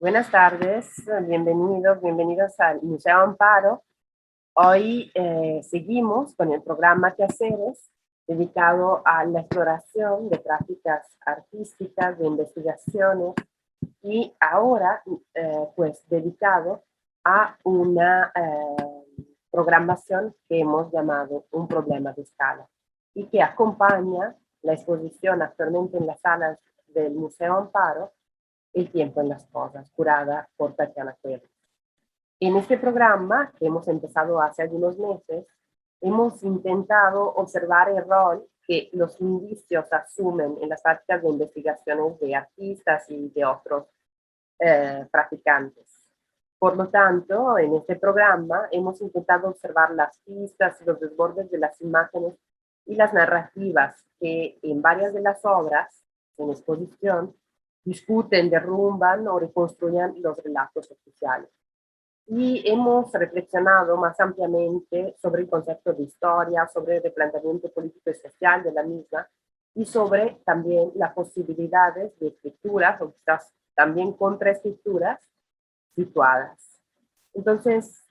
Buenas tardes, bienvenidos al Museo Amparo. Hoy seguimos con el programa Quehaceres, dedicado a la exploración de prácticas artísticas, de investigaciones, y ahora pues dedicado a una programación que hemos llamado Un problema de escala y que acompaña la exposición actualmente en las salas del Museo Amparo, El tiempo en las cosas, curada por Tatiana Pérez. En este programa, que hemos empezado hace algunos meses, hemos intentado observar el rol que los indicios asumen en las prácticas de investigaciones de artistas y de otros practicantes. Por lo tanto, en este programa hemos intentado observar las pistas y los desbordes de las imágenes y las narrativas que en varias de las obras en exposición discuten, derrumban o reconstruyen los relatos oficiales. Y hemos reflexionado más ampliamente sobre el concepto de historia, sobre el replanteamiento político y social de la misma, y sobre también las posibilidades de escrituras, o quizás también contraescrituras, situadas. Entonces,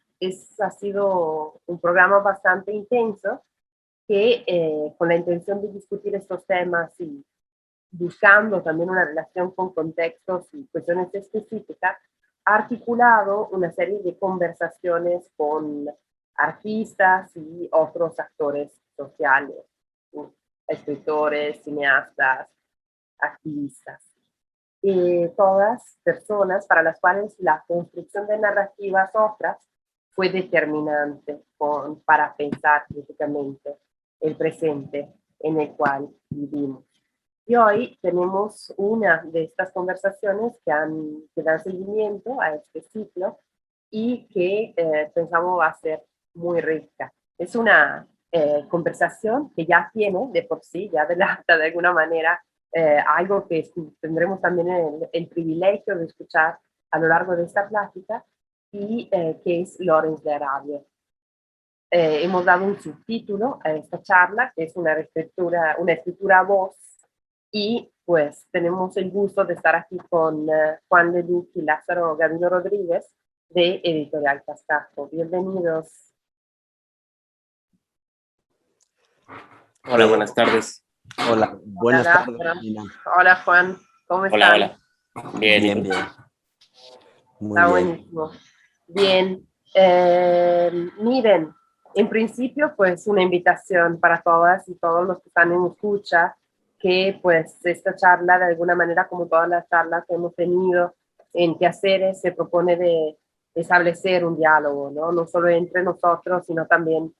ha sido un programa bastante intenso que con la intención de discutir estos temas y buscando también una relación con contextos y cuestiones específicas, ha articulado una serie de conversaciones con artistas y otros actores sociales, escritores, cineastas, activistas. Todas personas para las cuales la construcción de narrativas otras fue determinante para pensar críticamente el presente en el cual vivimos. Y hoy tenemos una de estas conversaciones que dan seguimiento a este ciclo y que pensamos va a ser muy rica. Es una conversación que ya tiene de por sí, ya adelanta de alguna manera algo que tendremos también el privilegio de escuchar a lo largo de esta plática y que es Lawrence de Arabia. Hemos dado un subtítulo a esta charla, que es una escritura a voz, y pues tenemos el gusto de estar aquí con Juan Leduc y Lázaro Gavino Rodríguez de Editorial Cascajo. Bienvenidos. Hola, buenas tardes. Hola, buenas tardes, Nina. Hola, Juan, ¿cómo están? Hola. Bien. Bien. Muy Está bien. buenísimo. Bien, miren, en principio, pues una invitación para todas y todos los que están en escucha, que pues esta charla, de alguna manera, como todas las charlas que hemos tenido en Quehaceres, se propone de establecer un diálogo, ¿no? No solo entre nosotros, sino también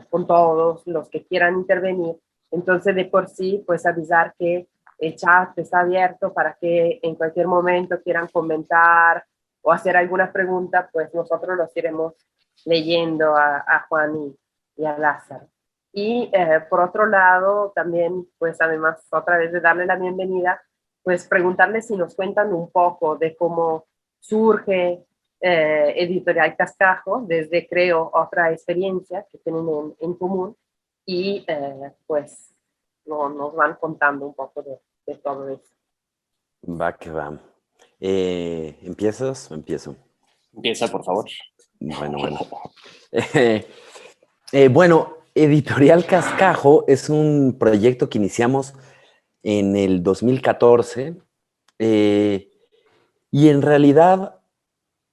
con todos los que quieran intervenir. Entonces, de por sí, pues avisar que el chat está abierto para que en cualquier momento quieran comentar o hacer alguna pregunta, pues nosotros los iremos leyendo a Juan y a Lázaro. Y por otro lado, también, pues además, otra vez de darle la bienvenida, pues preguntarles si nos cuentan un poco de cómo surge Editorial Cascajo, desde creo otra experiencia que tienen en común, y pues nos van contando un poco de todo eso. Va que va. ¿Empiezas o empiezo? Empieza, por favor. Bueno. Bueno, Editorial Cascajo es un proyecto que iniciamos en el 2014 y en realidad,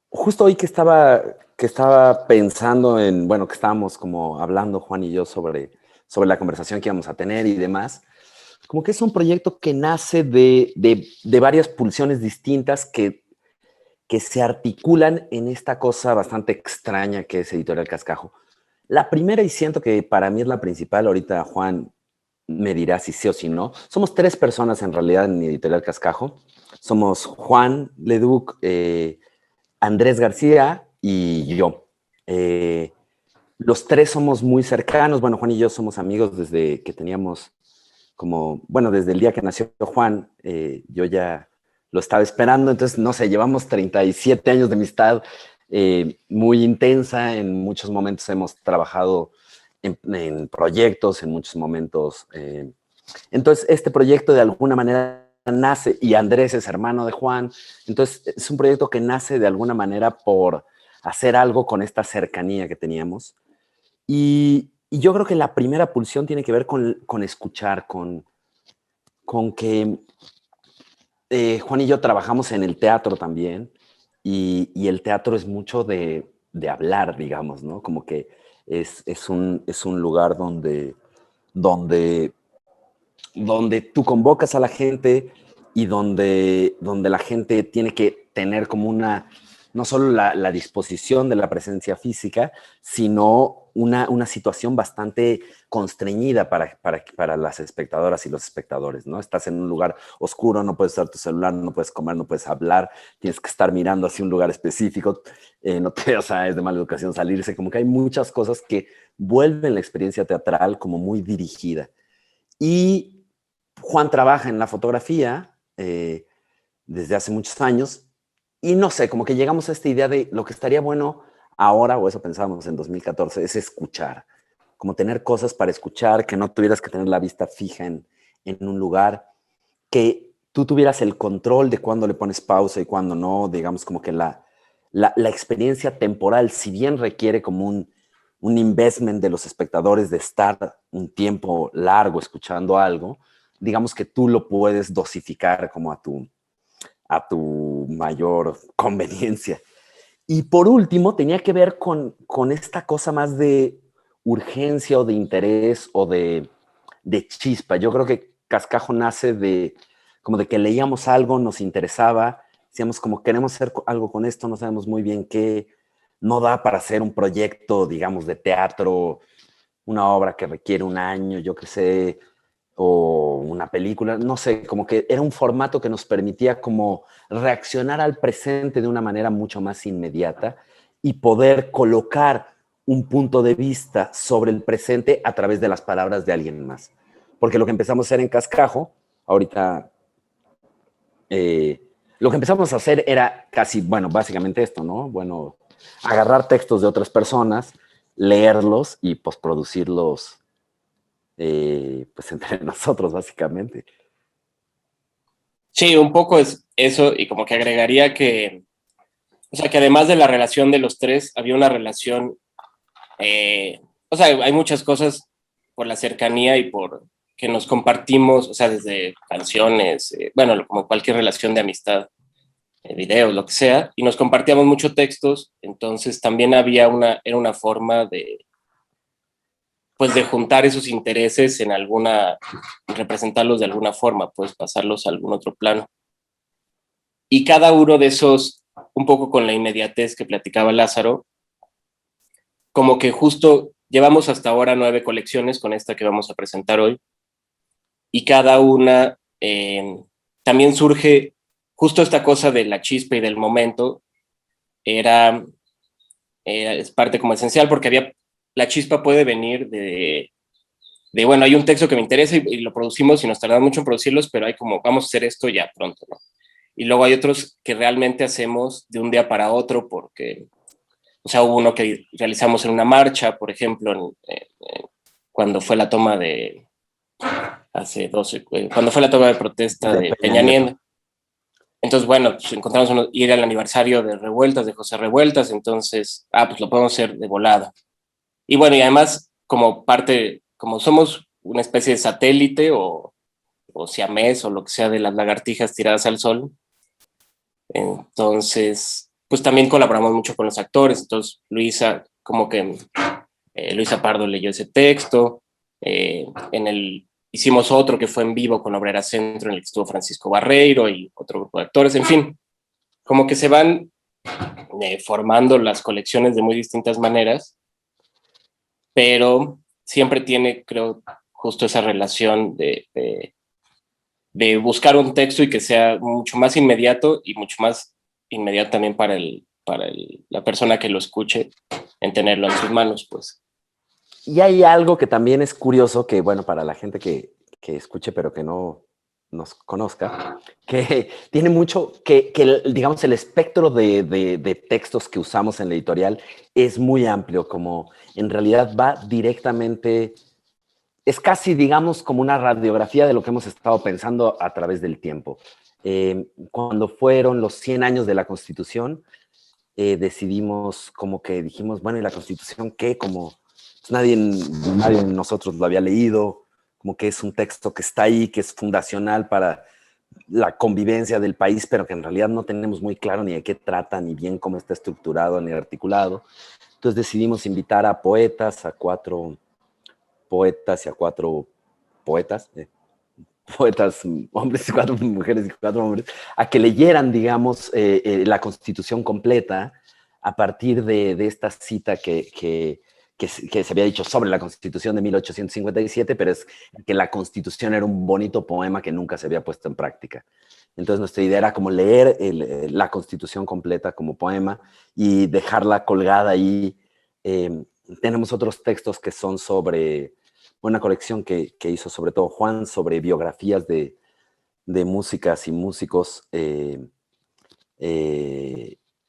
justo hoy que estaba pensando en, bueno, que estábamos como hablando Juan y yo sobre la conversación que íbamos a tener y demás, como que es un proyecto que nace de varias pulsiones distintas que se articulan en esta cosa bastante extraña que es Editorial Cascajo. La primera, y siento que para mí es la principal, ahorita Juan me dirá si sí o si no, somos 3 personas en realidad en Editorial Cascajo. Somos Juan Leduc, Andrés García y yo. Los 3 somos muy cercanos. Bueno, Juan y yo somos amigos desde que teníamos desde el día que nació Juan, yo ya lo estaba esperando. Entonces, no sé, llevamos 37 años de amistad muy intensa. En muchos momentos hemos trabajado en proyectos, en muchos momentos. Entonces, este proyecto de alguna manera nace, y Andrés es hermano de Juan, entonces es un proyecto que nace de alguna manera por hacer algo con esta cercanía que teníamos. Y yo creo que la primera pulsión tiene que ver con escuchar, con que Juan y yo trabajamos en el teatro también, y el teatro es mucho de hablar, digamos, ¿no? Como que es un lugar donde tú convocas a la gente y donde la gente tiene que tener como no solo la disposición de la presencia física, sino una situación bastante constreñida para las espectadoras y los espectadores, ¿no? Estás en un lugar oscuro, no puedes usar tu celular, no puedes comer, no puedes hablar, tienes que estar mirando hacia un lugar específico, o sea, es de mala educación salirse, como que hay muchas cosas que vuelven la experiencia teatral como muy dirigida. Y Juan trabaja en la fotografía desde hace muchos años y no sé, como que llegamos a esta idea de lo que estaría bueno ahora, o eso pensábamos en 2014, es escuchar, como tener cosas para escuchar, que no tuvieras que tener la vista fija en un lugar, que tú tuvieras el control de cuándo le pones pausa y cuándo no, digamos como que la experiencia temporal, si bien requiere como un investment de los espectadores de estar un tiempo largo escuchando algo, digamos que tú lo puedes dosificar como a tu mayor conveniencia. Y por último, tenía que ver con esta cosa más de urgencia o de interés o de chispa. Yo creo que Cascajo nace como de que leíamos algo, nos interesaba, decíamos como queremos hacer algo con esto, no sabemos muy bien qué, no da para hacer un proyecto, digamos, de teatro, una obra que requiere un año, yo qué sé, o una película, no sé, como que era un formato que nos permitía como reaccionar al presente de una manera mucho más inmediata y poder colocar un punto de vista sobre el presente a través de las palabras de alguien más. Porque lo que empezamos a hacer en Cascajo, ahorita, lo que empezamos a hacer era casi, bueno, básicamente esto, ¿no? Bueno, agarrar textos de otras personas, leerlos y postproducirlos pues entre nosotros, básicamente. Sí, un poco es eso, y como que agregaría que, o sea, que además de la relación de los tres, había una relación, o sea, hay muchas cosas por la cercanía y por que nos compartimos, o sea, desde canciones, bueno, como cualquier relación de amistad, videos, lo que sea, y nos compartíamos muchos textos, entonces también era una forma de, pues de juntar esos intereses en representarlos de alguna forma, pues pasarlos a algún otro plano. Y cada uno de esos, un poco con la inmediatez que platicaba Lázaro, como que justo llevamos hasta ahora 9 colecciones con esta que vamos a presentar hoy, y cada una también surge justo esta cosa de la chispa y del momento, es parte como esencial, porque la chispa puede venir bueno, hay un texto que me interesa y lo producimos y nos tardamos mucho en producirlos, pero hay como, vamos a hacer esto ya pronto, ¿no? Y luego hay otros que realmente hacemos de un día para otro porque, o sea, hubo uno que realizamos en una marcha, por ejemplo, cuando fue la toma de, cuando fue la toma de protesta de Peña Nieto. Entonces, bueno, pues encontramos y era el aniversario de Revueltas, de José Revueltas, entonces, pues lo podemos hacer de volada. Y bueno, y además, como somos una especie de satélite o siamés o lo que sea de las lagartijas tiradas al sol, entonces, pues también colaboramos mucho con los actores. Entonces, Luisa Pardo leyó ese texto. Hicimos otro que fue en vivo con Obrera Centro, en el que estuvo Francisco Barreiro y otro grupo de actores. En fin, como que se van formando las colecciones de muy distintas maneras, pero siempre tiene, creo, justo esa relación de buscar un texto y que sea mucho más inmediato y mucho más inmediato también para la persona que lo escuche, en tenerlo en sus manos, pues. Y hay algo que también es curioso, que bueno, para la gente que escuche pero que no nos conozca, que tiene mucho, digamos, el espectro de textos que usamos en la editorial es muy amplio, como en realidad va directamente es casi, digamos, como una radiografía de lo que hemos estado pensando a través del tiempo. Cuando fueron los 100 años de la Constitución, decidimos como que dijimos, bueno, ¿y la Constitución qué? Como pues, nadie de nosotros lo había leído, como que es un texto que está ahí, que es fundacional para la convivencia del país, pero que en realidad no tenemos muy claro ni de qué trata, ni bien cómo está estructurado, ni articulado. Entonces decidimos invitar a poetas, a 4 poetas y a 4 poetas, poetas hombres y 4 mujeres y 4 hombres, a que leyeran, digamos, la Constitución completa a partir de esta cita que se había dicho sobre la Constitución de 1857, pero es que la Constitución era un bonito poema que nunca se había puesto en práctica. Entonces nuestra idea era como leer la Constitución completa como poema y dejarla colgada ahí. Tenemos otros textos que son sobre una colección que hizo sobre todo Juan sobre biografías de músicas y músicos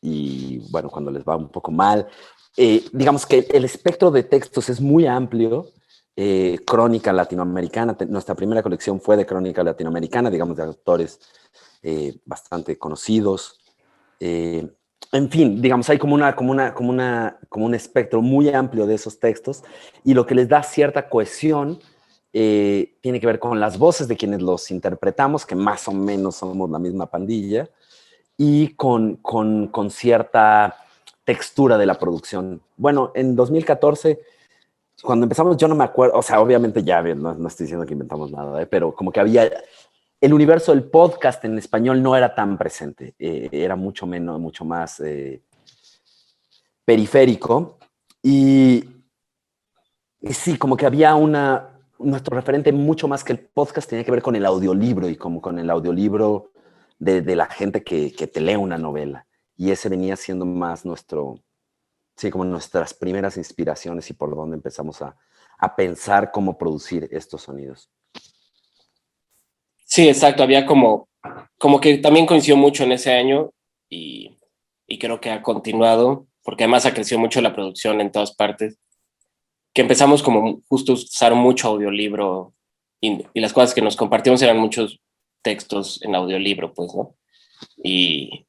y bueno, cuando les va un poco mal. Digamos que el espectro de textos es muy amplio. Crónica latinoamericana, nuestra primera colección fue de crónica latinoamericana, digamos de autores bastante conocidos. En fin, digamos, hay como un espectro muy amplio de esos textos y lo que les da cierta cohesión tiene que ver con las voces de quienes los interpretamos, que más o menos somos la misma pandilla, y con cierta textura de la producción. Bueno, en 2014, cuando empezamos, yo no me acuerdo, o sea, obviamente ya, no estoy diciendo que inventamos nada, pero como que había el universo del podcast en español no era tan presente, era mucho menos, mucho más periférico. Y sí, como que había nuestro referente mucho más que el podcast tenía que ver con el audiolibro y como con el audiolibro de la gente que te lee una novela. Y ese venía siendo más sí, como nuestras primeras inspiraciones y por donde empezamos a pensar cómo producir estos sonidos. Sí, exacto, había como que también coincidió mucho en ese año y creo que ha continuado, porque además ha crecido mucho la producción en todas partes, que empezamos como justo a usar mucho audiolibro y las cosas que nos compartimos eran muchos textos en audiolibro, pues, ¿no? Y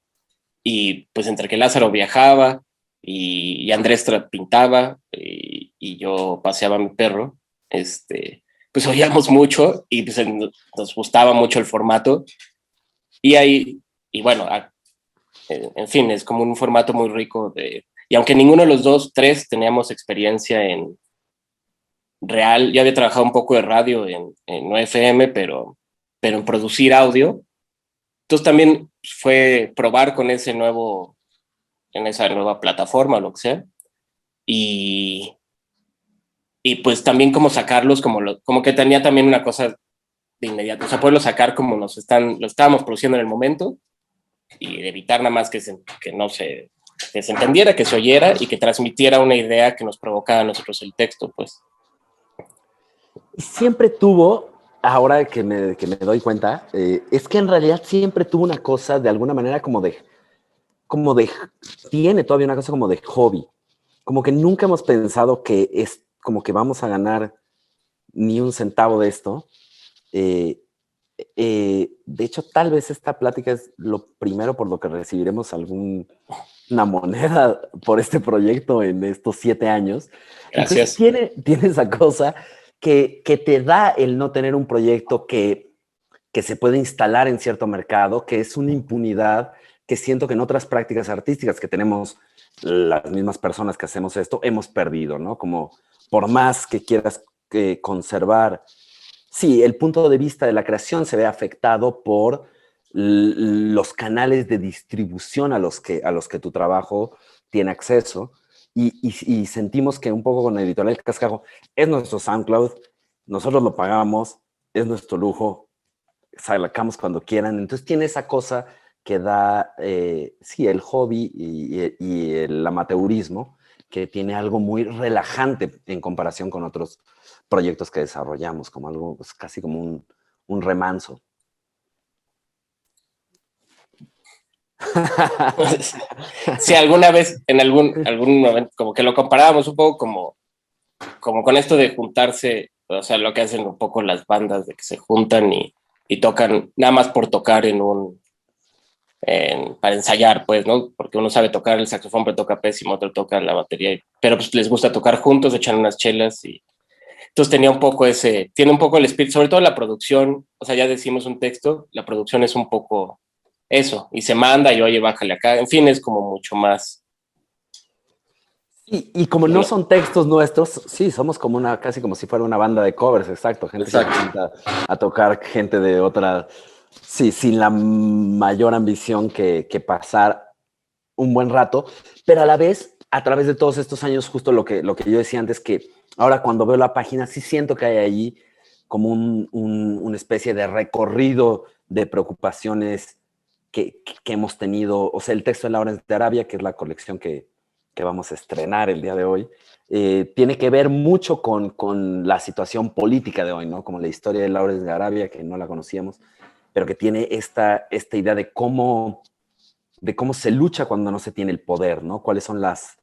pues entre que Lázaro viajaba y Andrés pintaba y yo paseaba a mi perro, pues oíamos mucho y pues nos gustaba mucho el formato. Y ahí, y bueno, en fin, es como un formato muy rico y aunque ninguno de los dos, tres, teníamos experiencia en real, yo había trabajado un poco de radio en UFM, pero en producir audio. Entonces también fue probar con en esa nueva plataforma, lo que sea, y, y pues también como sacarlos, como que tenía también una cosa de inmediato, o sea, poderlo sacar como lo estábamos produciendo en el momento y evitar nada más que se entendiera, que se oyera y que transmitiera una idea que nos provocara a nosotros el texto, pues. Y siempre tuvo, ahora que me doy cuenta, es que en realidad siempre tuvo una cosa de alguna manera tiene todavía una cosa como de hobby. Como que nunca hemos pensado que es como que vamos a ganar ni un centavo de esto. De hecho, tal vez esta plática es lo primero por lo que recibiremos alguna moneda por este proyecto en estos 7 años. Gracias. Entonces tiene esa cosa que te da el no tener un proyecto que se puede instalar en cierto mercado, que es una impunidad que siento que en otras prácticas artísticas que tenemos las mismas personas que hacemos esto, hemos perdido, ¿no? Como por más que quieras conservar, sí, el punto de vista de la creación se ve afectado por los canales de distribución a los que tu trabajo tiene acceso y sentimos que un poco con Editorial Cascajo es nuestro SoundCloud, nosotros lo pagamos, es nuestro lujo, sacamos cuando quieran, entonces tiene esa cosa que da, sí, el hobby y el amateurismo, que tiene algo muy relajante en comparación con otros proyectos que desarrollamos, como algo, pues, casi como un remanso. Sí, alguna vez, en algún momento, como que lo comparábamos un poco como con esto de juntarse o sea, lo que hacen un poco las bandas, de que se juntan y tocan nada más por tocar para ensayar, pues, ¿no? Porque uno sabe tocar el saxofón, pero toca pésimo, otro toca la batería, pero pues les gusta tocar juntos, echan unas chelas y entonces tiene un poco el espíritu, sobre todo la producción, o sea, ya decimos un texto, la producción es un poco eso, y se manda y oye, bájale acá, en fin, es como mucho más. Y como no son textos nuestros, sí, somos como casi como si fuera una banda de covers, exacto. Gente que intenta a tocar, gente de otra, sí, sin la mayor ambición que pasar un buen rato, pero a la vez, a través de todos estos años, justo lo que yo decía antes, que ahora cuando veo la página, sí siento que hay ahí como una especie de recorrido de preocupaciones que hemos tenido. O sea, el texto de Lawrence de Arabia, que es la colección que vamos a estrenar el día de hoy, tiene que ver mucho con la situación política de hoy, ¿no? Como la historia de Lawrence de Arabia, que no la conocíamos, pero que tiene esta idea de cómo se lucha cuando no se tiene el poder, ¿no? Cuáles son las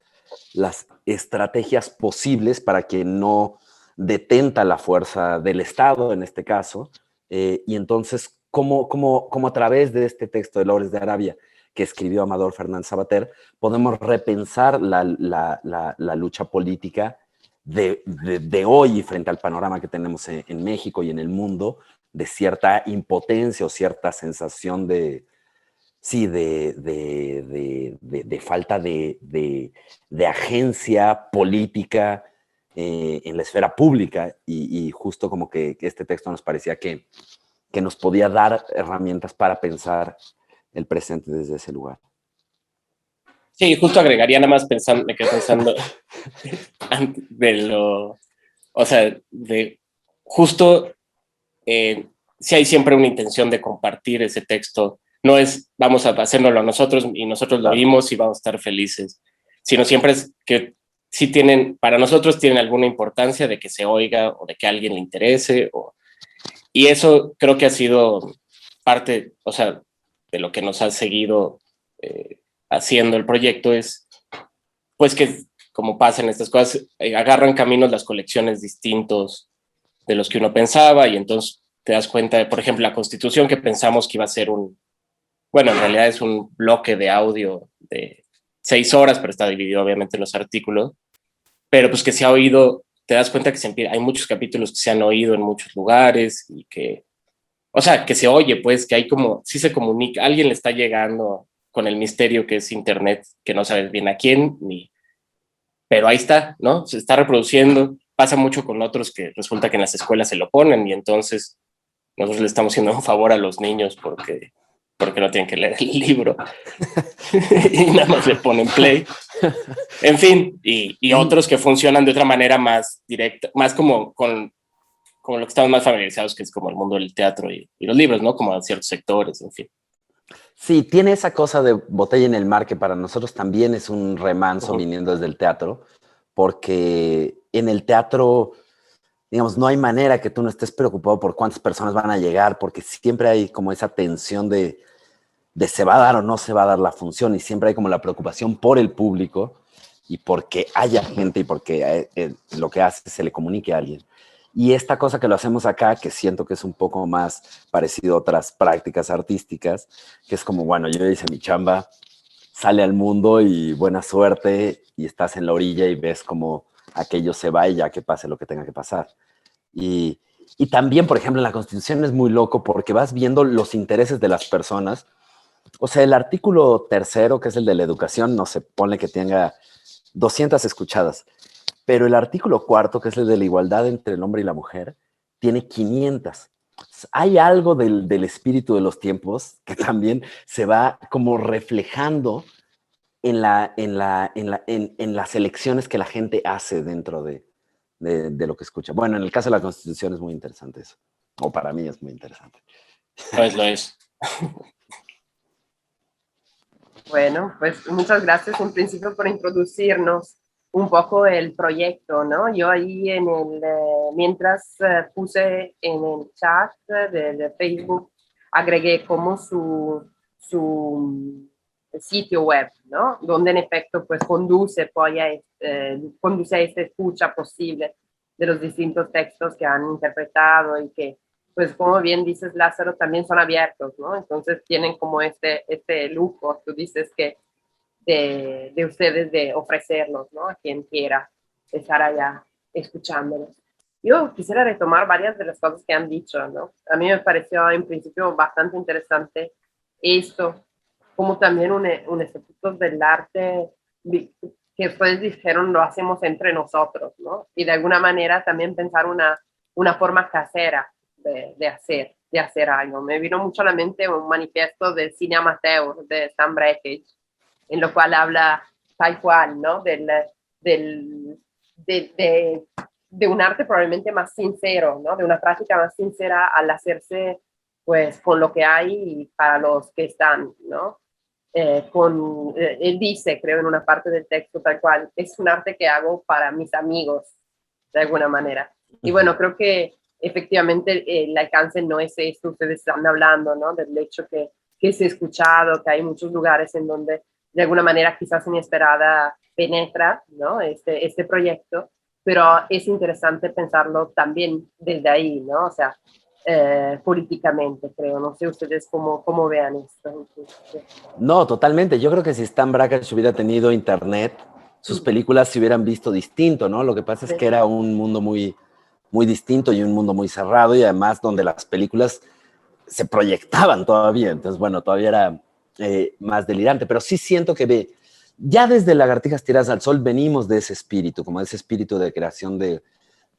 estrategias posibles para que no detenta la fuerza del Estado, en este caso, y entonces, ¿cómo a través de este texto de Lawrence de Arabia, que escribió Amador Fernández Sabater, podemos repensar la lucha política de hoy frente al panorama que tenemos en México y en el mundo, de cierta impotencia o cierta sensación de falta de agencia política en la esfera pública, y justo como que este texto nos parecía que nos podía dar herramientas para pensar el presente desde ese lugar. Sí, justo agregaría nada más pensando, me quedé pensando o sea, de justo, si hay siempre una intención de compartir ese texto, no es vamos a hacérnoslo nosotros y nosotros lo oímos y vamos a estar felices, sino siempre es que sí para nosotros tienen alguna importancia de que se oiga o de que a alguien le interese, y eso creo que ha sido parte, o sea, de lo que nos ha seguido haciendo el proyecto, es pues que como pasan estas cosas, agarran caminos las colecciones distintos de los que uno pensaba, y entonces te das cuenta de, por ejemplo, la Constitución, que pensamos que iba a ser bueno, en realidad es un bloque de audio de 6 horas, pero está dividido obviamente en los artículos, pero pues que se ha oído, te das cuenta que hay muchos capítulos que se han oído en muchos lugares y que, o sea, que se oye, pues, que hay como, sí se comunica, alguien le está llegando con el misterio que es Internet, que no sabes bien a quién, pero ahí está, ¿no? Se está reproduciendo. Pasa mucho con otros que resulta que en las escuelas se lo ponen y entonces nosotros le estamos haciendo un favor a los niños porque no tienen que leer el libro y nada más le ponen play. En fin, y otros que funcionan de otra manera más directa, más como lo que estamos más familiarizados, que es como el mundo del teatro y los libros, ¿no? Como ciertos sectores, en fin. Sí, tiene esa cosa de botella en el mar que para nosotros también es un remanso viniendo desde el teatro, porque en el teatro, digamos, no hay manera que tú no estés preocupado por cuántas personas van a llegar, porque siempre hay como esa tensión de se va a dar o no se va a dar la función, y siempre hay como la preocupación por el público y porque haya gente y porque lo que hace se le comunique a alguien. Y esta cosa que lo hacemos acá, que siento que es un poco más parecido a otras prácticas artísticas, que es como, bueno, yo hice mi chamba, sale al mundo y buena suerte, y estás en la orilla y ves como aquello se va y ya que pase lo que tenga que pasar. Y también, por ejemplo, en la Constitución es muy loco porque vas viendo los intereses de las personas. O sea, el artículo 3º, que es el de la educación, no se pone que tenga 200 escuchadas, pero el artículo 4º, que es el de la igualdad entre el hombre y la mujer, tiene 500. Hay algo del espíritu de los tiempos que también se va como reflejando en las elecciones que la gente hace dentro de lo que escucha. Bueno, en el caso de la Constitución es muy interesante eso, o para mí es muy interesante. Lo es. Bueno, pues muchas gracias en principio por introducirnos un poco el proyecto, ¿no? Yo ahí mientras puse en el chat de Facebook, agregué como su sitio web, ¿no? Donde en efecto pues conduce a esta escucha posible. de los distintos textos que han interpretado y que, pues como bien dices, Lázaro, también son abiertos, ¿no? Entonces tienen como este lujo, tú dices que de ustedes de ofrecerlos, ¿no? A quien quiera estar allá escuchándolos. Yo quisiera retomar varias de las cosas que han dicho, ¿no? A mí me pareció en principio bastante interesante esto, como también un estatuto del arte que ustedes dijeron lo hacemos entre nosotros, ¿no? Y de alguna manera también pensar una forma casera de hacer algo. Me vino mucho a la mente un manifiesto del cine amateur de Stan Brakhage, en lo cual habla tal cual, ¿no? Del, de un arte probablemente más sincero, ¿no? De una práctica más sincera al hacerse, pues, con lo que hay y para los que están, ¿no? Él dice, creo, en una parte del texto tal cual, es un arte que hago para mis amigos, de alguna manera. Y bueno, creo que efectivamente el alcance no es esto, ustedes están hablando, ¿no? Del hecho que es escuchado, que hay muchos lugares en donde de alguna manera quizás inesperada penetra, ¿no? Este proyecto, pero es interesante pensarlo también desde ahí, ¿no? O sea, políticamente, creo. No sé ustedes cómo vean esto. No, totalmente. Yo creo que si Stan Brakhage hubiera tenido internet, sus películas se hubieran visto distinto, ¿no? Lo que pasa es que era un mundo muy, muy distinto y un mundo muy cerrado y además donde las películas se proyectaban todavía. Entonces, bueno, todavía era más delirante. Pero sí siento que ya desde Lagartijas Tiradas al Sol venimos de ese espíritu, como de ese espíritu de creación de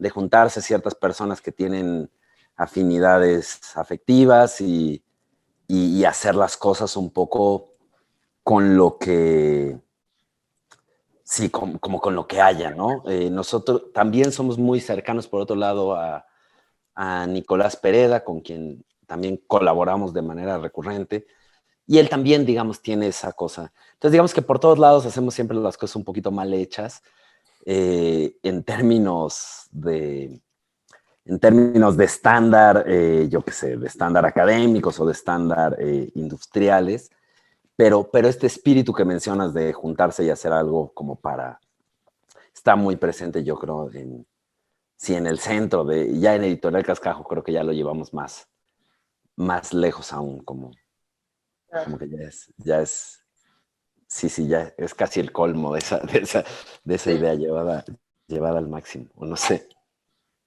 juntarse ciertas personas que tienen afinidades afectivas y hacer las cosas un poco con lo que, sí, como con lo que haya, ¿no? Nosotros también somos muy cercanos, por otro lado, a Nicolás Pereda, con quien también colaboramos de manera recurrente, y él también, digamos, tiene esa cosa. Entonces, digamos que por todos lados hacemos siempre las cosas un poquito mal hechas, en términos de estándar, yo qué sé, de estándar académicos o de estándar industriales, pero este espíritu que mencionas de juntarse y hacer algo como para, está muy presente, yo creo, sí, en el centro, ya en Editorial Cascajo creo que ya lo llevamos más lejos aún, como que ya es, sí, ya es casi el colmo de esa idea llevada al máximo, o no sé.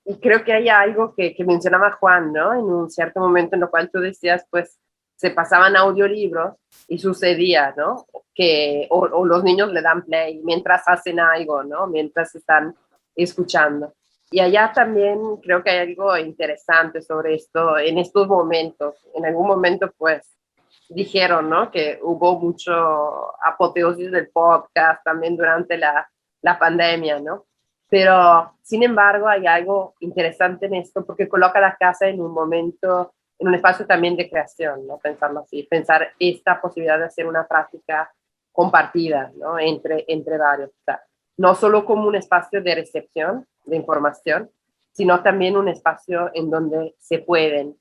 Y creo que hay algo que mencionaba Juan, ¿no? En un cierto momento en lo cual tú decías, pues, se pasaban audiolibros y sucedía, ¿no? O los niños le dan play mientras hacen algo, ¿no? Mientras están escuchando. Y allá también creo que hay algo interesante sobre esto en estos momentos. En algún momento, pues, dijeron, ¿no? Que hubo mucho apoteosis del podcast también durante la pandemia, ¿no? Pero, sin embargo, hay algo interesante en esto porque coloca la casa en un momento, en un espacio también de creación, ¿no? Pensarlo así, pensar esta posibilidad de hacer una práctica compartida, ¿no? Entre varios. O sea, no solo como un espacio de recepción de información, sino también un espacio en donde se pueden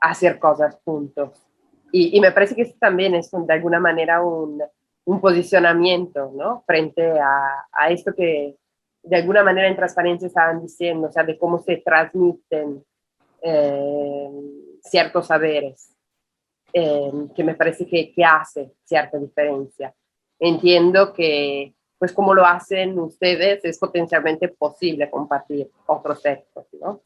hacer cosas juntos. Y me parece que eso también es de alguna manera un posicionamiento, ¿no? Frente a esto que de alguna manera en transparencia estaban diciendo, o sea, de cómo se transmiten eh, ciertos saberes, que me parece que hace cierta diferencia. Entiendo que, pues como lo hacen ustedes, es potencialmente posible compartir otros textos, ¿no?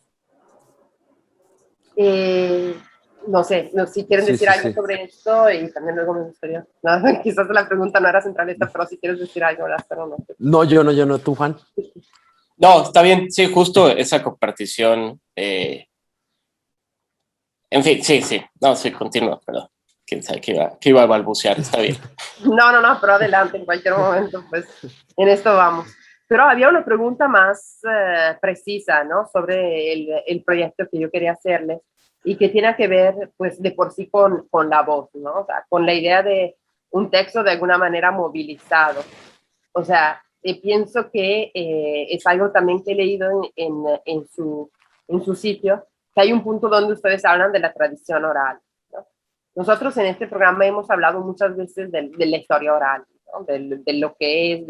No sé, si quieren Sí, decir sí, algo sí. sobre esto y también luego me gustaría, no, quizás la pregunta no era centralista, pero si quieres decir algo, Lázaro, no sé. No, yo no, tú, Juan. No, está bien, sí, justo esa compartición. En fin, sí, no, sí, continúa, perdón. Quién sabe que iba a balbucear, está bien. No, pero adelante, en cualquier momento, pues en esto vamos. Pero había una pregunta más precisa, ¿no? Sobre el proyecto que yo quería hacerles y que tiene que ver, pues, de por sí con la voz, ¿no? O sea, con la idea de un texto de alguna manera movilizado. O sea, pienso que es algo también que he leído en su sitio, que hay un punto donde ustedes hablan de la tradición oral, ¿no? Nosotros en este programa hemos hablado muchas veces de la historia oral, ¿no? De lo que es,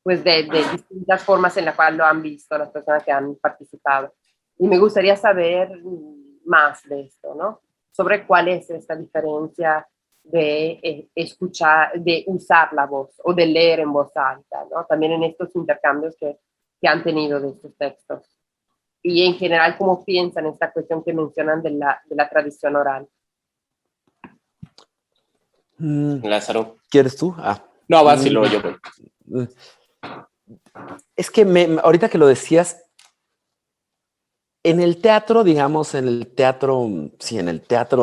pues de distintas formas en las cuales lo han visto las personas que han participado. Y me gustaría saber más de esto, ¿no? Sobre cuál es esta diferencia de escuchar, de usar la voz o de leer en voz alta, ¿no? También en estos intercambios que han tenido de estos textos. Y en general, ¿cómo piensan esta cuestión que mencionan de la tradición oral? Lázaro. ¿Quieres tú? Ah. No, va, si luego yo. Es que ahorita que lo decías, en el teatro, digamos, en el teatro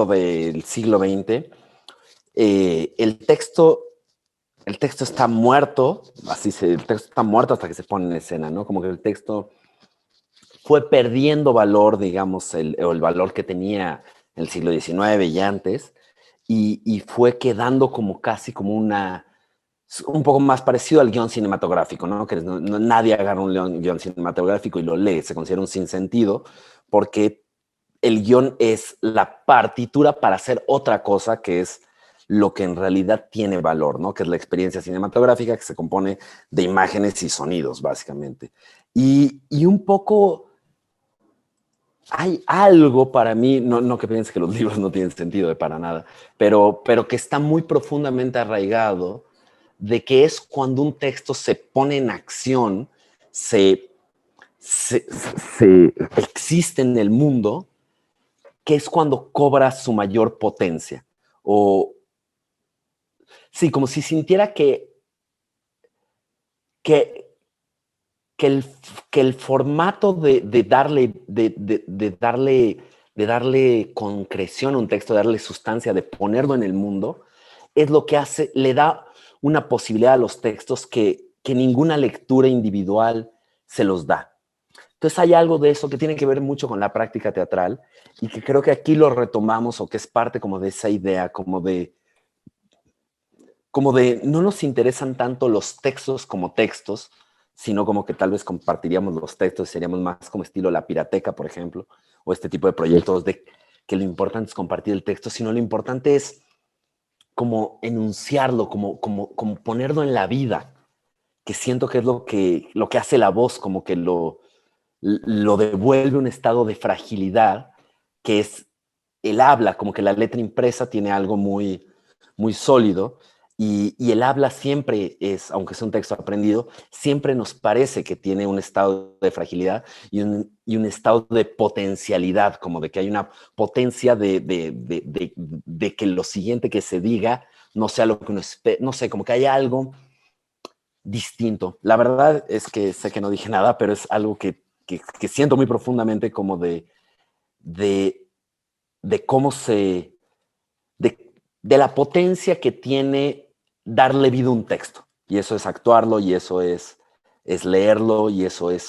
del siglo XX, el texto está muerto, el texto está muerto hasta que se pone en escena, ¿no? Como que el texto fue perdiendo valor, digamos, el valor que tenía en el siglo XIX y antes, y fue quedando como casi como un poco más parecido al guión cinematográfico, ¿no? Que nadie agarra un guión cinematográfico y lo lee, se considera un sinsentido, porque el guión es la partitura para hacer otra cosa que es lo que en realidad tiene valor, ¿no? Que es la experiencia cinematográfica que se compone de imágenes y sonidos, básicamente. Y un poco hay algo para mí, no que piense que los libros no tienen sentido para nada, pero que está muy profundamente arraigado de que es cuando un texto se pone en acción, se existe en el mundo, que es cuando cobra su mayor potencia. O sí, como si sintiera que el formato de darle concreción a un texto, de darle sustancia, de ponerlo en el mundo, es lo que le da una posibilidad a los textos que ninguna lectura individual se los da. Entonces hay algo de eso que tiene que ver mucho con la práctica teatral y que creo que aquí lo retomamos, o que es parte como de esa idea, como de no nos interesan tanto los textos como textos, sino como que tal vez compartiríamos los textos y seríamos más como estilo La Pirateca, por ejemplo, o este tipo de proyectos de que lo importante es compartir el texto, sino lo importante es como enunciarlo, como ponerlo en la vida, que siento que es lo que hace la voz, como que lo devuelve un estado de fragilidad, que es el habla, como que la letra impresa tiene algo muy, muy sólido, y el habla siempre es, aunque sea un texto aprendido, siempre nos parece que tiene un estado de fragilidad y un estado de potencialidad, como de que hay una potencia de que lo siguiente que se diga no sea lo que uno espera, no sé, como que hay algo distinto. La verdad es que sé que no dije nada, pero es algo que siento muy profundamente, como de cómo de la potencia que tiene darle vida a un texto. Y eso es actuarlo, y eso es leerlo,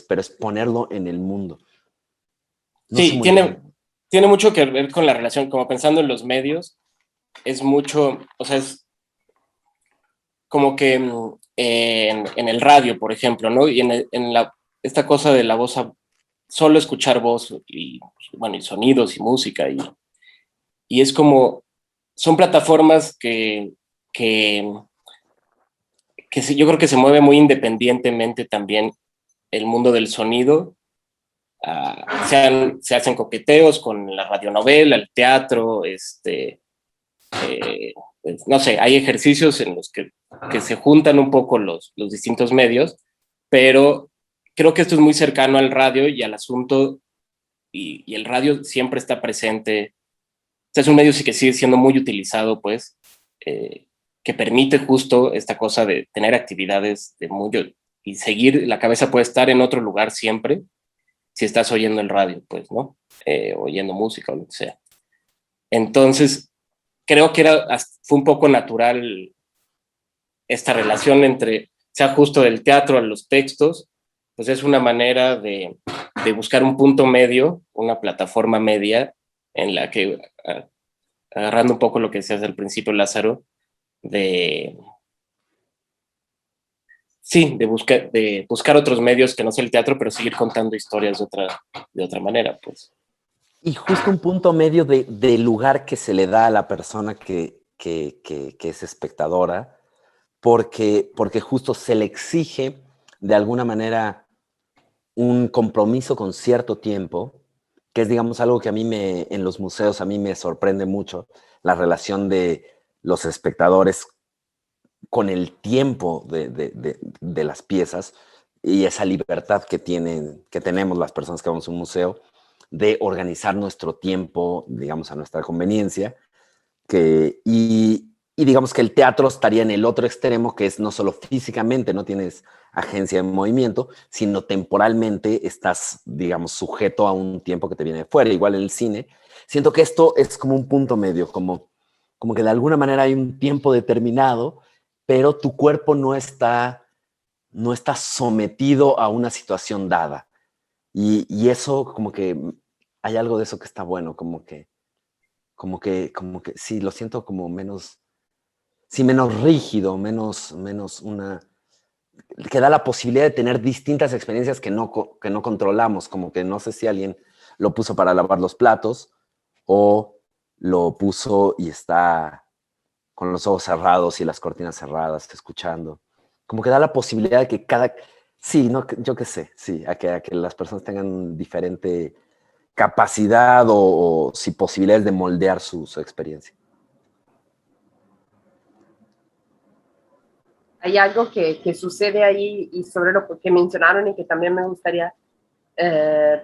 pero es ponerlo en el mundo. No sí, tiene mucho que ver con la relación, como pensando en los medios, es mucho, o sea, es como que en el radio, por ejemplo, ¿no? Y esta cosa de la voz, solo escuchar voz y, bueno, y sonidos y música, y es como, son plataformas que yo creo que se mueve muy independientemente también el mundo del sonido. Se hacen coqueteos con la radionovela, el teatro, no sé, hay ejercicios en los que se juntan un poco los distintos medios, pero creo que esto es muy cercano al radio y al asunto, y el radio siempre está presente. O sea, es un medio que sigue siendo muy utilizado, pues, que permite justo esta cosa de tener actividades y seguir, la cabeza puede estar en otro lugar siempre, si estás oyendo el radio, pues, ¿no? Oyendo música o lo que sea. Entonces, creo que fue un poco natural esta relación entre, sea justo del teatro a los textos, pues es una manera de buscar un punto medio, una plataforma media en la que, agarrando un poco lo que decías al principio, Lázaro, de buscar otros medios que no sea el teatro, pero seguir contando historias de otra manera, pues. Y justo un punto medio de lugar que se le da a la persona que es espectadora, porque justo se le exige de alguna manera un compromiso con cierto tiempo, que es, digamos, algo que en los museos a mí me sorprende mucho, la relación de los espectadores con el tiempo de las piezas y esa libertad que tenemos las personas que vamos a un museo de organizar nuestro tiempo, digamos, a nuestra conveniencia, y digamos que el teatro estaría en el otro extremo, que es no solo físicamente, no tienes agencia en movimiento, sino temporalmente estás, digamos, sujeto a un tiempo que te viene de fuera. Igual en el cine. Siento que esto es como un punto medio, como que de alguna manera hay un tiempo determinado, pero tu cuerpo no está sometido a una situación dada. Y eso, como que hay algo de eso que está bueno, como que sí, lo siento como menos, sí, menos rígido, menos que da la posibilidad de tener distintas experiencias que no controlamos, como que no sé si alguien lo puso para lavar los platos o lo puso y está con los ojos cerrados y las cortinas cerradas, escuchando. Como que da la posibilidad de que sí, no, yo qué sé, sí, a que las personas tengan diferente capacidad o sí, posibilidades de moldear su experiencia. Hay algo que sucede ahí y sobre lo que mencionaron y que también me gustaría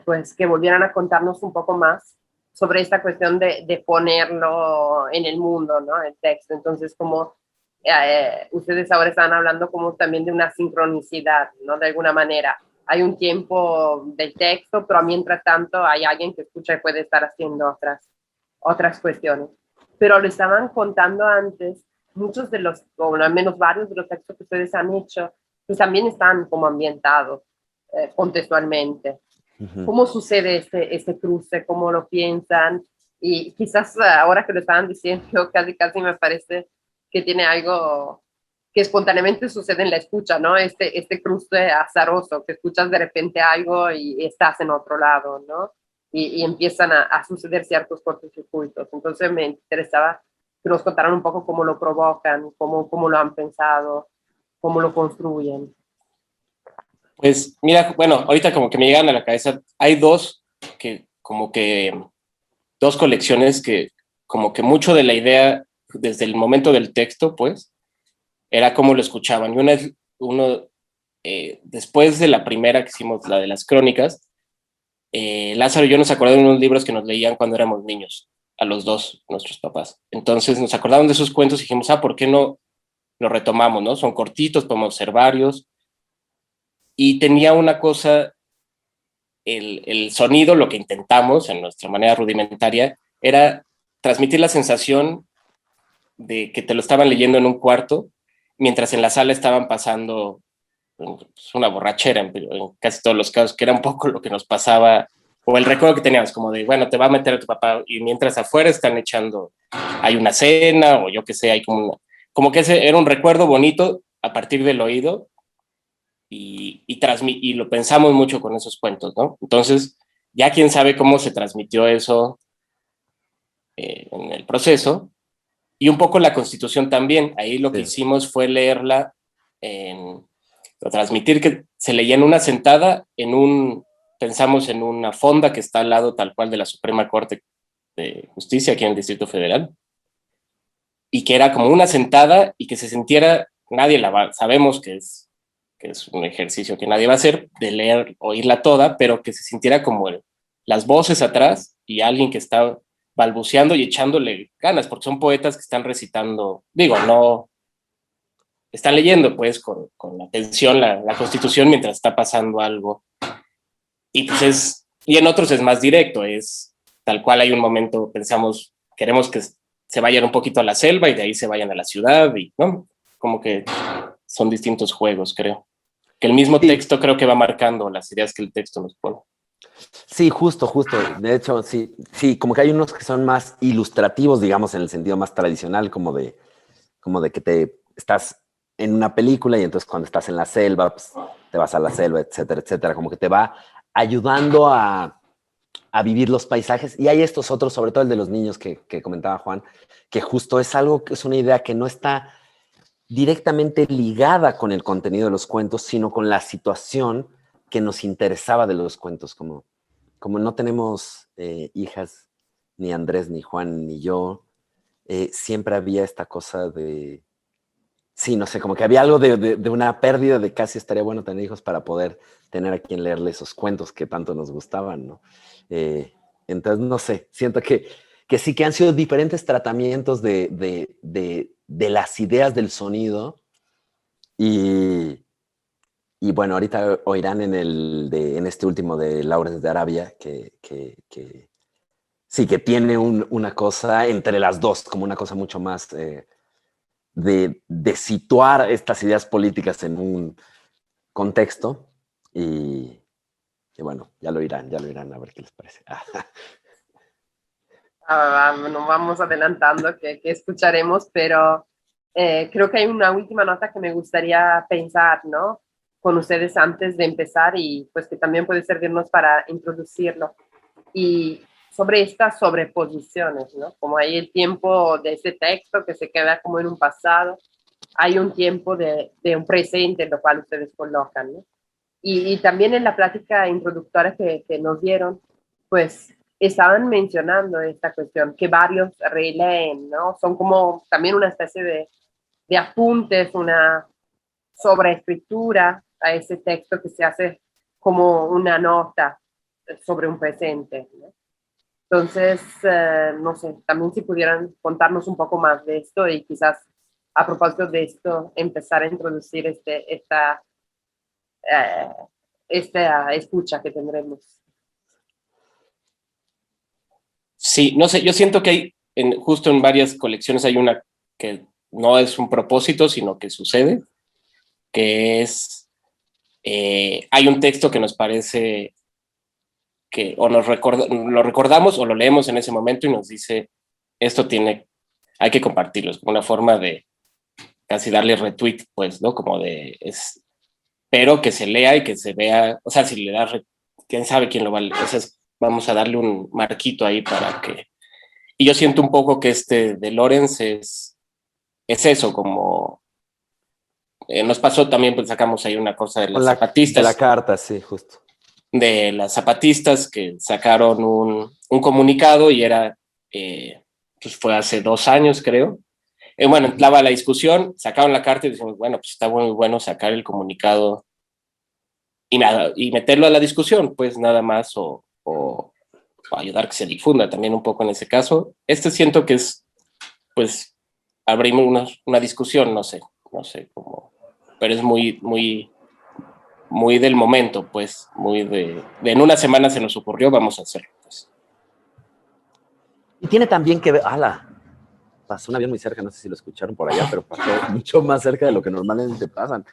pues que volvieran a contarnos un poco más sobre esta cuestión de ponerlo en el mundo, ¿no? El texto. Entonces, como ustedes ahora están hablando como también de una sincronicidad, ¿no? De alguna manera. Hay un tiempo del texto, pero mientras tanto hay alguien que escucha y puede estar haciendo otras cuestiones. Pero lo estaban contando antes, muchos de los, o al menos varios de los textos que ustedes han hecho, pues también están como ambientados contextualmente. Uh-huh. ¿Cómo sucede este cruce? ¿Cómo lo piensan? Y quizás ahora que lo estaban diciendo, casi me parece que tiene algo que espontáneamente sucede en la escucha, ¿no? Este cruce azaroso, que escuchas de repente algo y estás en otro lado, ¿no? Y empiezan a suceder ciertos cortocircuitos. Entonces me interesaba que nos contaran un poco cómo lo provocan, cómo lo han pensado, cómo lo construyen. Pues mira, bueno, ahorita como que me llegan a la cabeza, hay dos colecciones que como que mucho de la idea desde el momento del texto, pues, era cómo lo escuchaban. Y después de la primera que hicimos, la de las crónicas, Lázaro y yo nos acordamos de unos libros que nos leían cuando éramos niños, a los dos, nuestros papás. Entonces nos acordamos de esos cuentos y dijimos, ¿por qué no lo retomamos, no? Son cortitos, podemos ser varios. Y tenía una cosa, el sonido, lo que intentamos en nuestra manera rudimentaria, era transmitir la sensación de que te lo estaban leyendo en un cuarto, mientras en la sala estaban pasando una borrachera en casi todos los casos, que era un poco lo que nos pasaba, o el recuerdo que teníamos, como de, bueno, te va a meter a tu papá, y mientras afuera están echando, hay una cena, o yo qué sé, hay como que ese era un recuerdo bonito a partir del oído, y lo pensamos mucho con esos cuentos, ¿no? Entonces, ya quién sabe cómo se transmitió eso en el proceso, y un poco la Constitución también. Ahí lo que hicimos fue leerla, transmitir que se leía en una sentada, pensamos en una fonda que está al lado tal cual de la Suprema Corte de Justicia aquí en el Distrito Federal, y que era como una sentada y que se sintiera, sabemos que es un ejercicio que nadie va a hacer, de leer, oírla toda, pero que se sintiera como las voces atrás y alguien que está balbuceando y echándole ganas, porque son poetas que están recitando, no, están leyendo pues con atención la Constitución mientras está pasando algo. Y pues y en otros es más directo, es tal cual hay un momento, queremos que se vayan un poquito a la selva y de ahí se vayan a la ciudad, y ¿no? Como que son distintos juegos, creo. Que el mismo texto creo que va marcando las ideas que el texto nos pone. Sí, justo. De hecho, sí, como que hay unos que son más ilustrativos, digamos, en el sentido más tradicional, como de que estás en una película y entonces cuando estás en la selva, pues, te vas a la selva, etcétera, etcétera. Como que te va ayudando a vivir los paisajes. Y hay estos otros, sobre todo el de los niños que comentaba Juan, que justo es algo que es una idea que no está directamente ligada con el contenido de los cuentos, sino con la situación que nos interesaba de los cuentos. Como no tenemos hijas, ni Andrés, ni Juan, ni yo, siempre había esta cosa de... Sí, no sé, como que había algo de una pérdida de casi estaría bueno tener hijos para poder tener a quien leerle esos cuentos que tanto nos gustaban, ¿no? Entonces, no sé, siento que sí que han sido diferentes tratamientos de las ideas del sonido y bueno, ahorita oirán en este último de Lawrence de Arabia que sí, que tiene una cosa entre las dos, como una cosa mucho más de situar estas ideas políticas en un contexto y bueno, ya lo irán a ver qué les parece. Nos vamos adelantando que escucharemos, pero creo que hay una última nota que me gustaría pensar, ¿no? Con ustedes antes de empezar y pues que también puede servirnos para introducirlo. Y sobre estas sobreposiciones, ¿no? Como hay el tiempo de ese texto que se queda como en un pasado, hay un tiempo de un presente en lo cual ustedes colocan, ¿no? Y también en la plática introductoria que nos dieron, pues estaban mencionando esta cuestión que varios releen, ¿no? Son como también una especie de apuntes, una sobreescritura a ese texto que se hace como una nota sobre un presente, ¿no? Entonces, no sé, también si pudieran contarnos un poco más de esto y quizás a propósito de esto empezar a introducir eh, esta escucha que tendremos. Sí, no sé, yo siento que hay, justo en varias colecciones hay una que no es un propósito, sino que sucede, que es, hay un texto que nos parece que o lo recordamos o lo leemos en ese momento y nos dice, esto hay que compartirlo, es como una forma de casi darle retweet, pues, ¿no? Como pero que se lea y que se vea, o sea, si le das, quién sabe quién lo va a leer, entonces vamos a darle un marquito ahí para que... Y yo siento un poco que este de Lorenz es eso, como nos pasó también, pues sacamos ahí una cosa de las zapatistas. De la carta, sí, justo. De las zapatistas que sacaron un comunicado y era, pues fue hace 2 años, creo. Bueno, entraba la discusión, sacaron la carta y decimos, bueno, pues está muy bueno sacar el comunicado y nada, y meterlo a la discusión, pues nada más, o ayudar que se difunda también un poco en ese caso. Siento que es, pues, abrimos una discusión, no sé cómo, pero es muy del momento, pues, muy de en una semana se nos ocurrió, vamos a hacerlo, pues. Y tiene también que ver, pasó un avión muy cerca, no sé si lo escucharon por allá, pero pasó mucho más cerca de lo que normalmente pasan.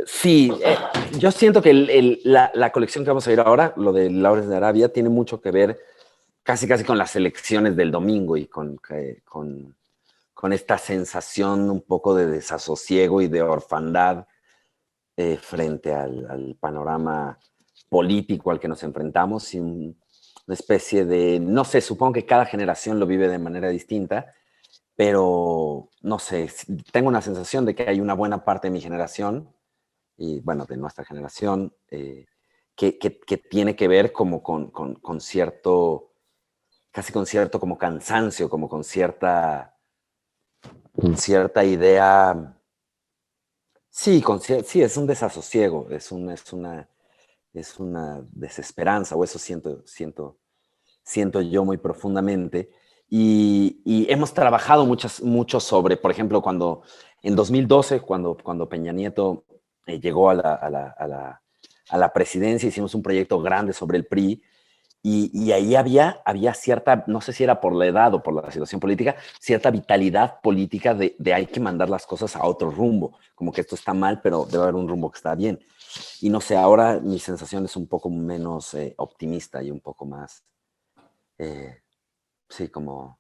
Sí, yo siento que la colección que vamos a ver ahora, lo de Lawrence de Arabia, tiene mucho que ver casi con las elecciones del domingo y con esta sensación un poco de desasosiego y de orfandad frente al panorama político al que nos enfrentamos y una especie de, no sé, supongo que cada generación lo vive de manera distinta, pero no sé, tengo una sensación de que hay una buena parte de mi generación y bueno, de nuestra generación, que tiene que ver como con cierto, casi con cierto como cansancio, como con cierta idea. Sí, sí, es un desasosiego, es una desesperanza, o eso siento yo muy profundamente. Y hemos trabajado mucho sobre, por ejemplo, cuando en 2012, cuando Peña Nieto llegó a la presidencia, hicimos un proyecto grande sobre el PRI, y ahí había cierta, no sé si era por la edad o por la situación política, cierta vitalidad política de hay que mandar las cosas a otro rumbo, como que esto está mal, pero debe haber un rumbo que está bien. Y no sé, ahora mi sensación es un poco menos optimista y un poco más, sí, como...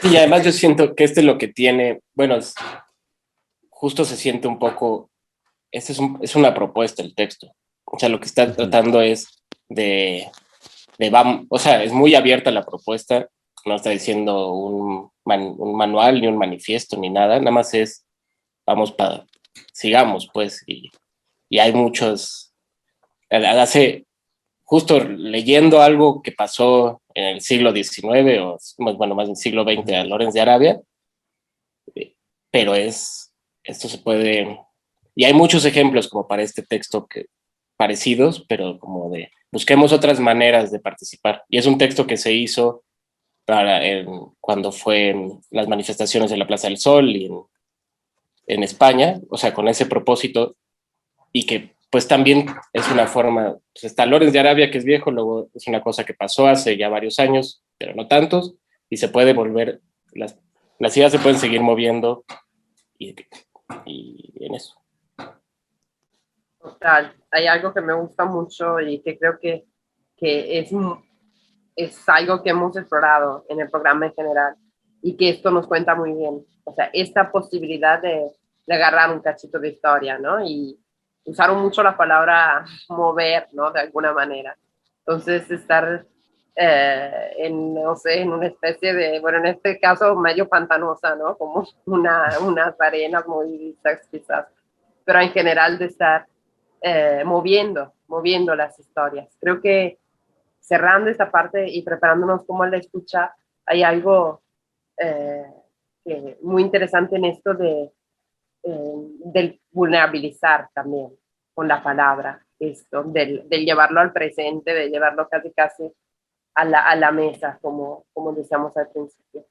Y además yo siento que es lo que tiene, bueno, justo se siente un poco, es una propuesta el texto, o sea, lo que está tratando es o sea, es muy abierta la propuesta, no está diciendo un manual, ni un manifiesto, ni nada, nada más es, sigamos, pues, y hay muchos, justo leyendo algo que pasó en el siglo XIX, o bueno, más en el siglo XX, a Lawrence de Arabia, pero esto se puede, y hay muchos ejemplos como para este texto parecidos, pero como de busquemos otras maneras de participar. Y es un texto que se hizo cuando fue en las manifestaciones de la Plaza del Sol y en España, o sea, con ese propósito, y que pues también es una forma, pues está Lawrence de Arabia, que es viejo, luego es una cosa que pasó hace ya varios años, pero no tantos, y se puede volver, las ideas se pueden seguir moviendo y en eso. Total, hay algo que me gusta mucho y que creo que es algo que hemos explorado en el programa en general y que esto nos cuenta muy bien. O sea, esta posibilidad de agarrar un cachito de historia, ¿no? Y usaron mucho la palabra mover, ¿no? De alguna manera. Entonces, estar no sé, en una especie de, bueno, en este caso medio pantanosa, ¿no? Como unas arenas movedizas quizás, pero en general de estar moviendo las historias. Creo que cerrando esta parte y preparándonos como a la escucha, hay algo muy interesante en esto del vulnerabilizar también con la palabra, esto, del llevarlo al presente, de llevarlo casi a la mesa, como decíamos al principio.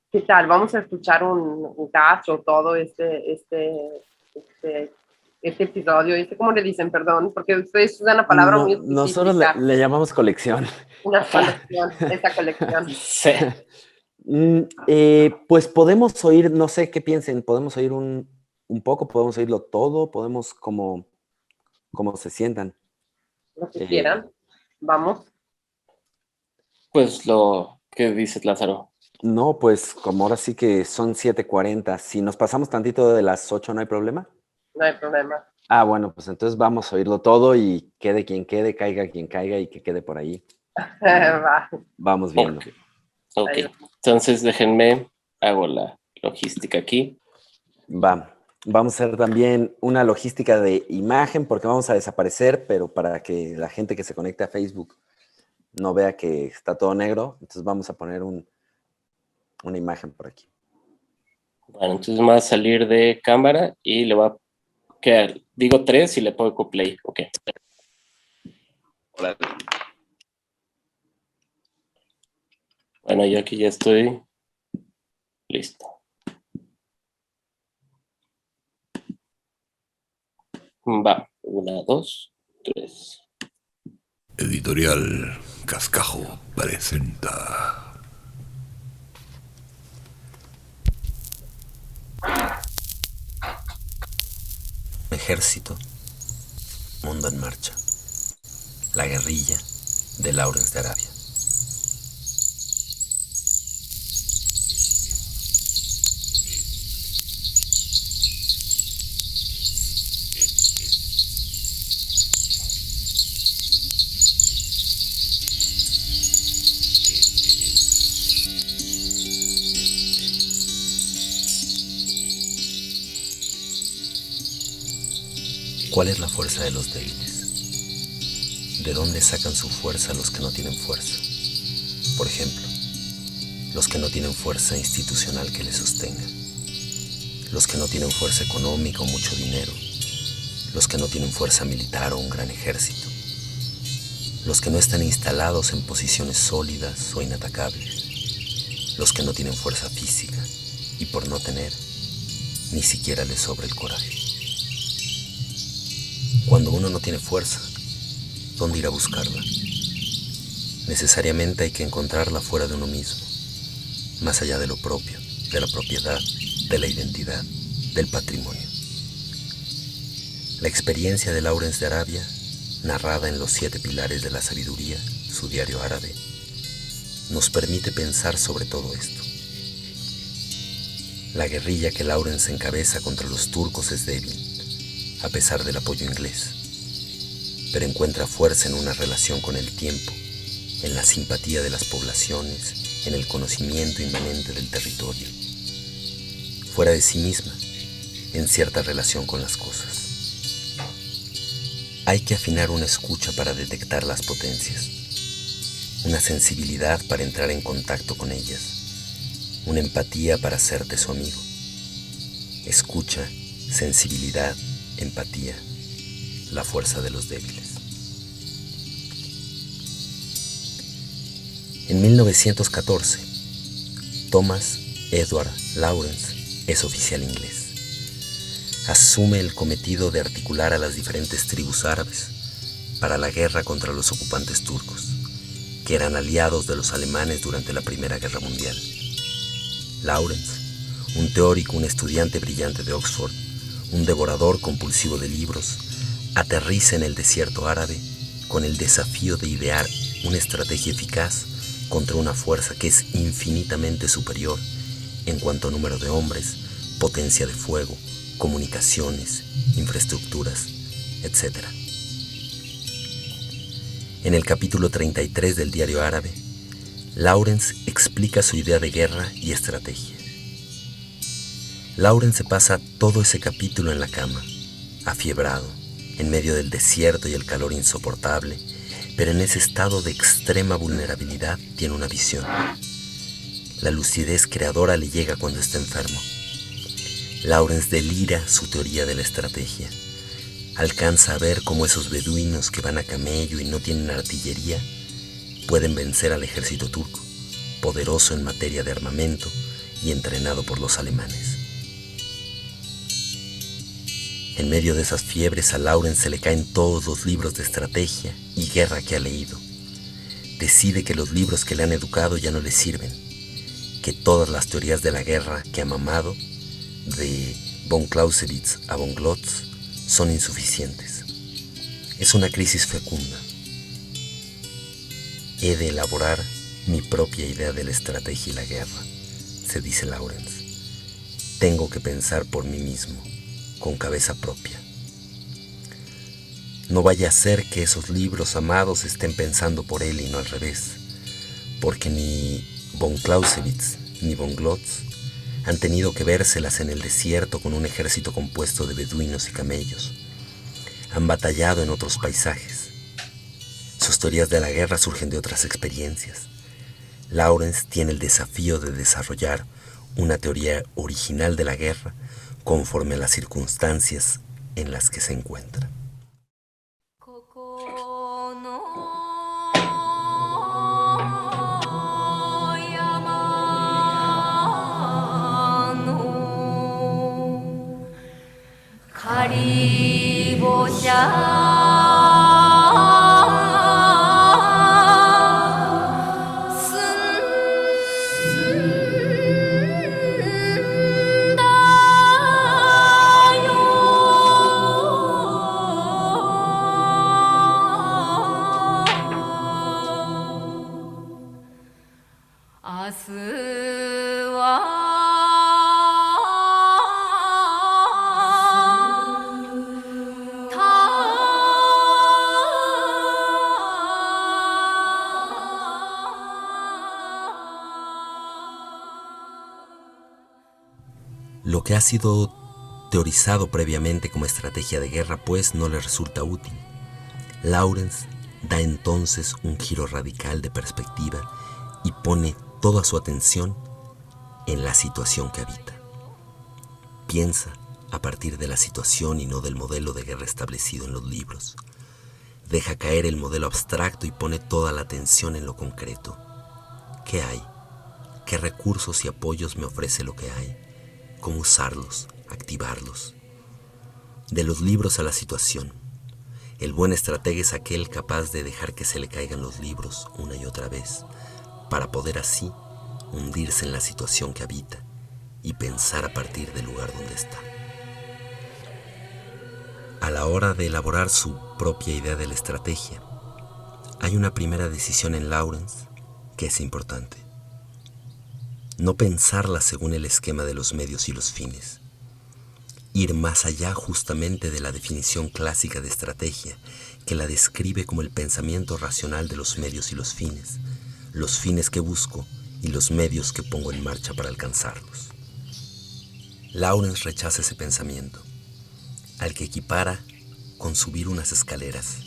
¿Qué tal? Vamos a escuchar un cacho, todo este episodio, ¿cómo le dicen? Perdón, porque ustedes usan la palabra muy específica. Nosotros le llamamos colección. Una colección, esa colección. Sí. Pues podemos oír, no sé qué piensen, podemos oír un poco, podemos oírlo todo, podemos como se sientan. Lo que quieran. Vamos. Pues lo que dices, Lázaro. No, pues como ahora sí que son 7:40, si nos pasamos tantito de las 8, ¿no hay problema? No hay problema. Ah, bueno, pues entonces vamos a oírlo todo y quede quien quede, caiga quien caiga y que quede por ahí. Va. Vamos viendo. Ok, entonces déjenme, hago la logística aquí. Vamos a hacer también una logística de imagen porque vamos a desaparecer, pero para que la gente que se conecte a Facebook no vea que está todo negro, entonces vamos a poner una imagen por aquí. Bueno, entonces me va a salir de cámara y le va a quedar, digo 3 y le pongo play. Ok. Hola. Bueno, yo aquí ya estoy listo. Va, 1, 2, 3. Editorial Cascajo presenta. Ejército, mundo en marcha. La guerrilla de Lawrence de Arabia. ¿Cuál es la fuerza de los débiles? ¿De dónde sacan su fuerza los que no tienen fuerza? Por ejemplo, los que no tienen fuerza institucional que les sostenga, los que no tienen fuerza económica o mucho dinero, los que no tienen fuerza militar o un gran ejército, los que no están instalados en posiciones sólidas o inatacables, los que no tienen fuerza física y por no tener, ni siquiera les sobra el coraje. Cuando uno no tiene fuerza, ¿dónde ir a buscarla? Necesariamente hay que encontrarla fuera de uno mismo, más allá de lo propio, de la propiedad, de la identidad, del patrimonio. La experiencia de Lawrence de Arabia, narrada en Los 7 Pilares de la Sabiduría, su diario árabe, nos permite pensar sobre todo esto. La guerrilla que Lawrence encabeza contra los turcos es débil, a pesar del apoyo inglés, pero encuentra fuerza en una relación con el tiempo, en la simpatía de las poblaciones, en el conocimiento inmanente del territorio, fuera de sí misma, en cierta relación con las cosas. Hay que afinar una escucha para detectar las potencias, una sensibilidad para entrar en contacto con ellas, una empatía para hacerte su amigo. Escucha, sensibilidad, empatía, la fuerza de los débiles. En 1914, Thomas Edward Lawrence es oficial inglés. Asume el cometido de articular a las diferentes tribus árabes para la guerra contra los ocupantes turcos, que eran aliados de los alemanes durante la Primera Guerra Mundial. Lawrence, un teórico, un estudiante brillante de Oxford, un devorador compulsivo de libros, aterriza en el desierto árabe con el desafío de idear una estrategia eficaz contra una fuerza que es infinitamente superior en cuanto a número de hombres, potencia de fuego, comunicaciones, infraestructuras, etc. En el capítulo 33 del Diario Árabe, Lawrence explica su idea de guerra y estrategia. Lawrence pasa todo ese capítulo en la cama, afiebrado, en medio del desierto y el calor insoportable, pero en ese estado de extrema vulnerabilidad tiene una visión. La lucidez creadora le llega cuando está enfermo. Lawrence delira su teoría de la estrategia. Alcanza a ver cómo esos beduinos que van a camello y no tienen artillería pueden vencer al ejército turco, poderoso en materia de armamento y entrenado por los alemanes. En medio de esas fiebres a Lawrence se le caen todos los libros de estrategia y guerra que ha leído. Decide que los libros que le han educado ya no le sirven, que todas las teorías de la guerra que ha mamado, de von Clausewitz a von Glotz, son insuficientes. Es una crisis fecunda. He de elaborar mi propia idea de la estrategia y la guerra, se dice Lawrence. Tengo que pensar por mí mismo, con cabeza propia. No vaya a ser que esos libros amados estén pensando por él y no al revés, porque ni von Clausewitz ni von Glotz han tenido que vérselas en el desierto con un ejército compuesto de beduinos y camellos. Han batallado en otros paisajes. Sus teorías de la guerra surgen de otras experiencias. Lawrence tiene el desafío de desarrollar una teoría original de la guerra conforme a las circunstancias en las que se encuentra. Lo que ha sido teorizado previamente como estrategia de guerra, pues, no le resulta útil. Lawrence da entonces un giro radical de perspectiva y pone toda su atención en la situación que habita. Piensa a partir de la situación y no del modelo de guerra establecido en los libros. Deja caer el modelo abstracto y pone toda la atención en lo concreto. ¿Qué hay? ¿Qué recursos y apoyos me ofrece lo que hay? ¿Cómo usarlos? Activarlos. De los libros a la situación. El buen estratega es aquel capaz de dejar que se le caigan los libros una y otra vez, para poder así hundirse en la situación que habita y pensar a partir del lugar donde está. A la hora de elaborar su propia idea de la estrategia, hay una primera decisión en Lawrence que es importante. No pensarla según el esquema de los medios y los fines. Ir más allá justamente de la definición clásica de estrategia, que la describe como el pensamiento racional de los medios y los fines que busco y los medios que pongo en marcha para alcanzarlos. Lawrence rechaza ese pensamiento, al que equipara con subir unas escaleras.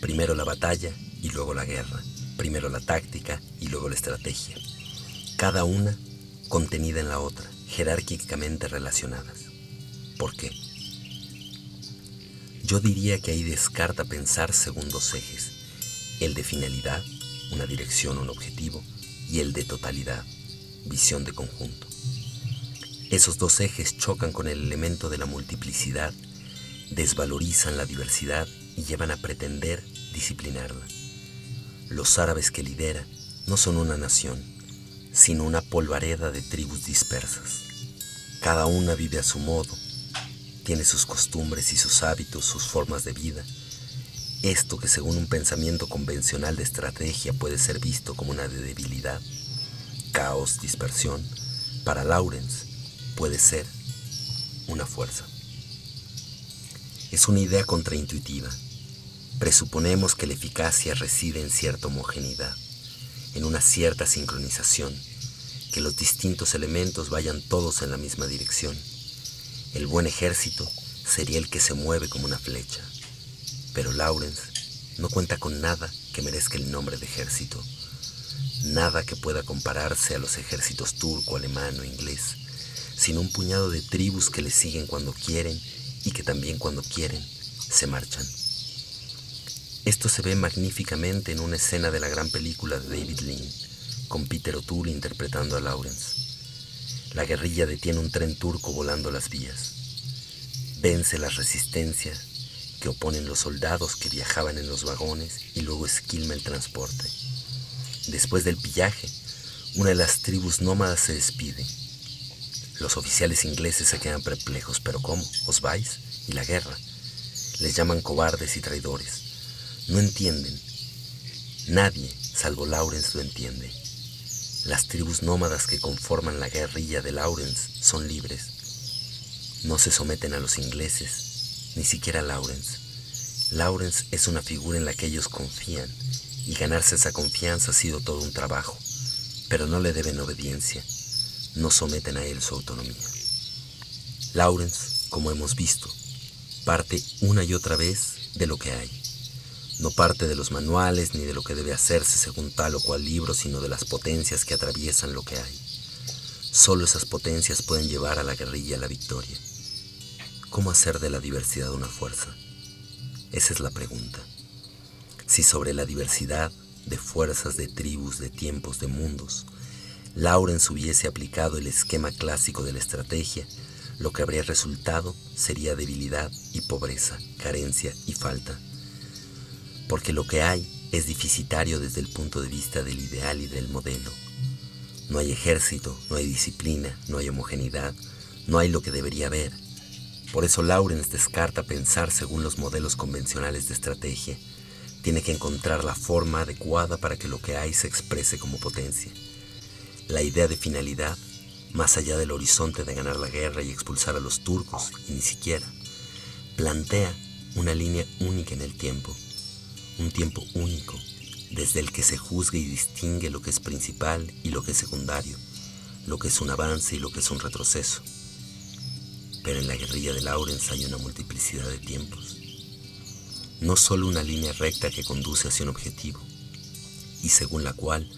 Primero la batalla y luego la guerra. Primero la táctica y luego la estrategia. Cada una contenida en la otra, jerárquicamente relacionadas. ¿Por qué? Yo diría que ahí descarta pensar según dos ejes: el de finalidad, una dirección, un objetivo, y el de totalidad, visión de conjunto. Esos dos ejes chocan con el elemento de la multiplicidad, desvalorizan la diversidad y llevan a pretender disciplinarla. Los árabes que lidera no son una nación, sino una polvareda de tribus dispersas. Cada una vive a su modo, tiene sus costumbres y sus hábitos, sus formas de vida. Esto que según un pensamiento convencional de estrategia puede ser visto como una debilidad, caos, dispersión, para Lawrence puede ser una fuerza. Es una idea contraintuitiva. Presuponemos que la eficacia reside en cierta homogeneidad, en una cierta sincronización, que los distintos elementos vayan todos en la misma dirección. El buen ejército sería el que se mueve como una flecha, pero Lawrence no cuenta con nada que merezca el nombre de ejército, nada que pueda compararse a los ejércitos turco, alemán o inglés, sino un puñado de tribus que le siguen cuando quieren y que también cuando quieren se marchan. Esto se ve magníficamente en una escena de la gran película de David Lean, con Peter O'Toole interpretando a Lawrence. La guerrilla detiene un tren turco volando las vías. Vence las resistencias que oponen los soldados que viajaban en los vagones y luego esquilma el transporte. Después del pillaje, una de las tribus nómadas se despide. Los oficiales ingleses se quedan perplejos. ¿Pero cómo? ¿Os vais? ¿Y la guerra? Les llaman cobardes y traidores. No entienden. Nadie, salvo Lawrence, lo entiende. Las tribus nómadas que conforman la guerrilla de Lawrence son libres. No se someten a los ingleses, ni siquiera a Lawrence. Lawrence es una figura en la que ellos confían, y ganarse esa confianza ha sido todo un trabajo, pero no le deben obediencia. No someten a él su autonomía. Lawrence, como hemos visto, parte una y otra vez de lo que hay. No parte de los manuales ni de lo que debe hacerse según tal o cual libro, sino de las potencias que atraviesan lo que hay. Solo esas potencias pueden llevar a la guerrilla a la victoria. ¿Cómo hacer de la diversidad una fuerza? Esa es la pregunta. Si sobre la diversidad de fuerzas, de tribus, de tiempos, de mundos, Lawrence hubiese aplicado el esquema clásico de la estrategia, lo que habría resultado sería debilidad y pobreza, carencia y falta. Porque lo que hay es deficitario desde el punto de vista del ideal y del modelo. No hay ejército, no hay disciplina, no hay homogeneidad, no hay lo que debería haber. Por eso Lawrence descarta pensar según los modelos convencionales de estrategia. Tiene que encontrar la forma adecuada para que lo que hay se exprese como potencia. La idea de finalidad, más allá del horizonte de ganar la guerra y expulsar a los turcos, y ni siquiera, plantea una línea única en el tiempo, un tiempo único, desde el que se juzga y distingue lo que es principal y lo que es secundario, lo que es un avance y lo que es un retroceso. Pero en la guerrilla de Lawrence hay una multiplicidad de tiempos, no solo una línea recta que conduce hacia un objetivo, y según la cual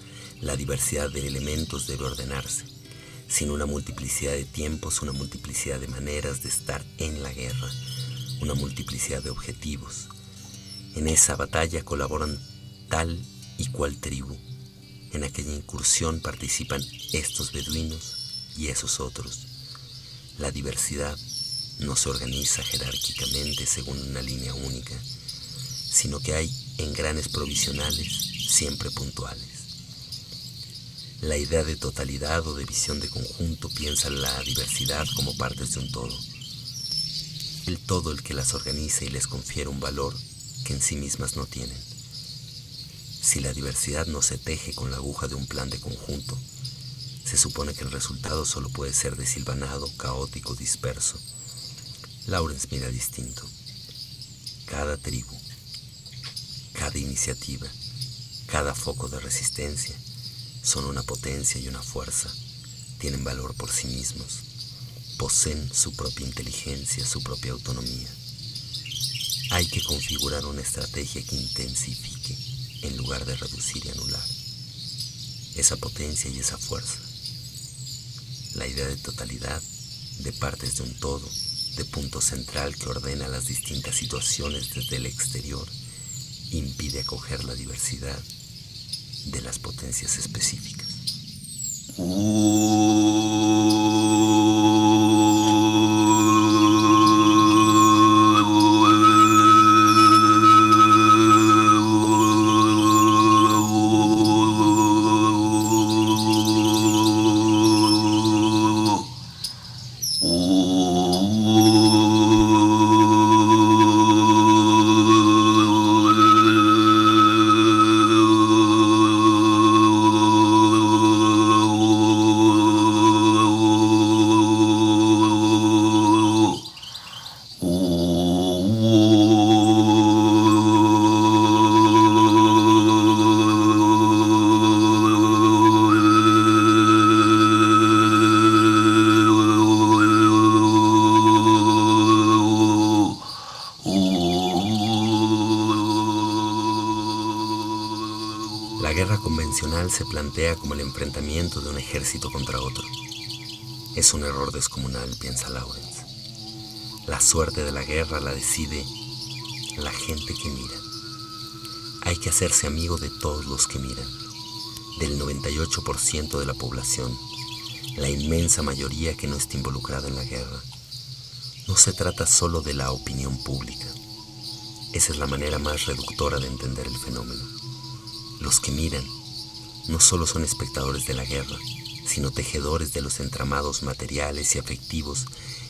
la diversidad de elementos debe ordenarse, sino una multiplicidad de tiempos, una multiplicidad de maneras de estar en la guerra, una multiplicidad de objetivos. En esa batalla colaboran tal y cual tribu. En aquella incursión participan estos beduinos y esos otros. La diversidad no se organiza jerárquicamente según una línea única, sino que hay engranes provisionales siempre puntuales. La idea de totalidad o de visión de conjunto piensa la diversidad como partes de un todo. El todo el que las organiza y les confiere un valor que en sí mismas no tienen. Si la diversidad no se teje con la aguja de un plan de conjunto, se supone que el resultado solo puede ser desilvanado, caótico, disperso. Lawrence mira distinto. Cada tribu, cada iniciativa, cada foco de resistencia son una potencia y una fuerza, tienen valor por sí mismos, poseen su propia inteligencia, su propia autonomía. Hay que configurar una estrategia que intensifique en lugar de reducir y anular esa potencia y esa fuerza. La idea de totalidad, de partes de un todo, de punto central que ordena las distintas situaciones desde el exterior, impide acoger la diversidad de las potencias específicas. La guerra convencional se plantea como el enfrentamiento de un ejército contra otro. Es un error descomunal, piensa Lawrence. La suerte de la guerra la decide la gente que mira. Hay que hacerse amigo de todos los que miran, del 98% de la población, la inmensa mayoría que no está involucrada en la guerra. No se trata solo de la opinión pública. Esa es la manera más reductora de entender el fenómeno. Los que miran no solo son espectadores de la guerra, sino tejedores de los entramados materiales y afectivos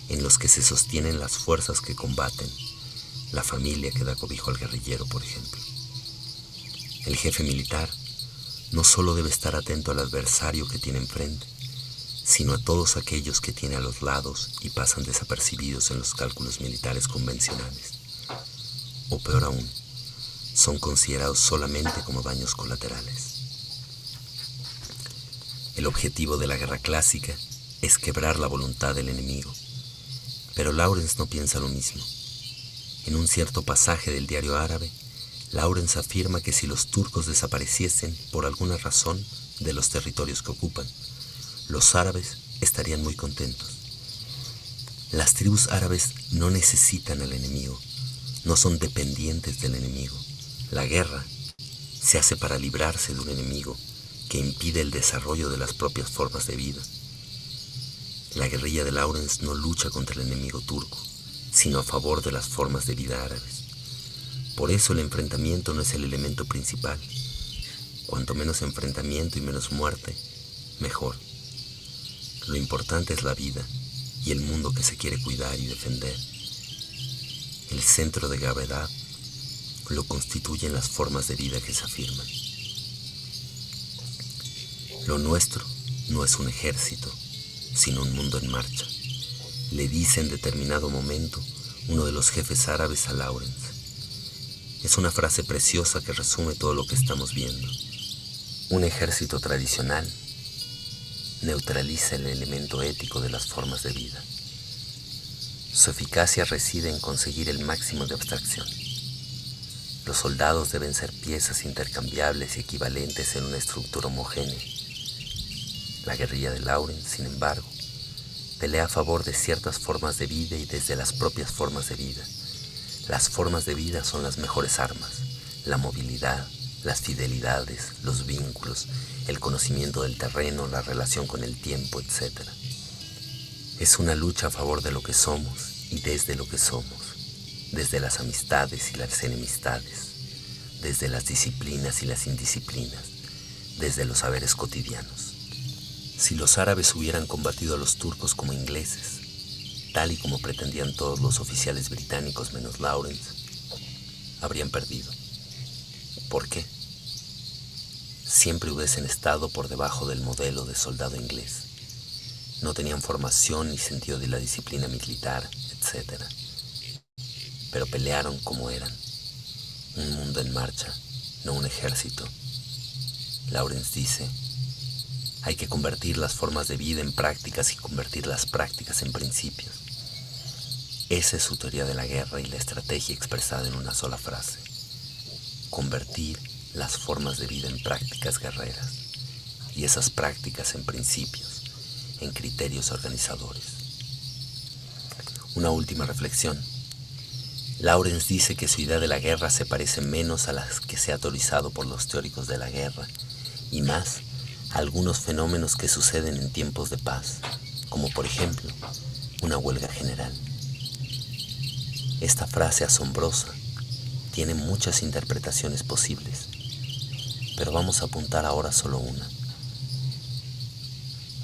en los que se sostienen las fuerzas que combaten, la familia que da cobijo al guerrillero, por ejemplo. El jefe militar no solo debe estar atento al adversario que tiene enfrente, sino a todos aquellos que tiene a los lados y pasan desapercibidos en los cálculos militares convencionales. O peor aún, son considerados solamente como daños colaterales. El objetivo de la guerra clásica es quebrar la voluntad del enemigo, pero Lawrence no piensa lo mismo. En un cierto pasaje del diario árabe, Lawrence afirma que si los turcos desapareciesen por alguna razón de los territorios que ocupan, los árabes estarían muy contentos. Las tribus árabes no necesitan al enemigo, no son dependientes del enemigo. La guerra se hace para librarse de un enemigo que impide el desarrollo de las propias formas de vida. La guerrilla de Lawrence no lucha contra el enemigo turco, sino a favor de las formas de vida árabes. Por eso el enfrentamiento no es el elemento principal. Cuanto menos enfrentamiento y menos muerte, mejor. Lo importante es la vida y el mundo que se quiere cuidar y defender. El centro de gravedad lo constituyen las formas de vida que se afirman. Lo nuestro no es un ejército, sino un mundo en marcha, le dice en determinado momento uno de los jefes árabes a Lawrence. Es una frase preciosa que resume todo lo que estamos viendo. Un ejército tradicional neutraliza el elemento ético de las formas de vida. Su eficacia reside en conseguir el máximo de abstracción. Los soldados deben ser piezas intercambiables y equivalentes en una estructura homogénea. La guerrilla de Lawrence, sin embargo, pelea a favor de ciertas formas de vida y desde las propias formas de vida. Las formas de vida son las mejores armas: la movilidad, las fidelidades, los vínculos, el conocimiento del terreno, la relación con el tiempo, etc. Es una lucha a favor de lo que somos y desde lo que somos, desde las amistades y las enemistades, desde las disciplinas y las indisciplinas, desde los saberes cotidianos. Si los árabes hubieran combatido a los turcos como ingleses, tal y como pretendían todos los oficiales británicos menos Lawrence, habrían perdido. ¿Por qué? Siempre hubiesen estado por debajo del modelo de soldado inglés. No tenían formación ni sentido de la disciplina militar, etc. Pero pelearon como eran. Un mundo en marcha, no un ejército. Lawrence dice, Hay que convertir las formas de vida en prácticas y convertir las prácticas en principios. Esa es su teoría de la guerra y la estrategia expresada en una sola frase. Convertir las formas de vida en prácticas guerreras y esas prácticas en principios, en criterios organizadores. Una última reflexión. Lawrence dice que su idea de la guerra se parece menos a las que se ha teorizado por los teóricos de la guerra y más a algunos fenómenos que suceden en tiempos de paz, como por ejemplo una huelga general. Esta frase asombrosa tiene muchas interpretaciones posibles, pero vamos a apuntar ahora solo una.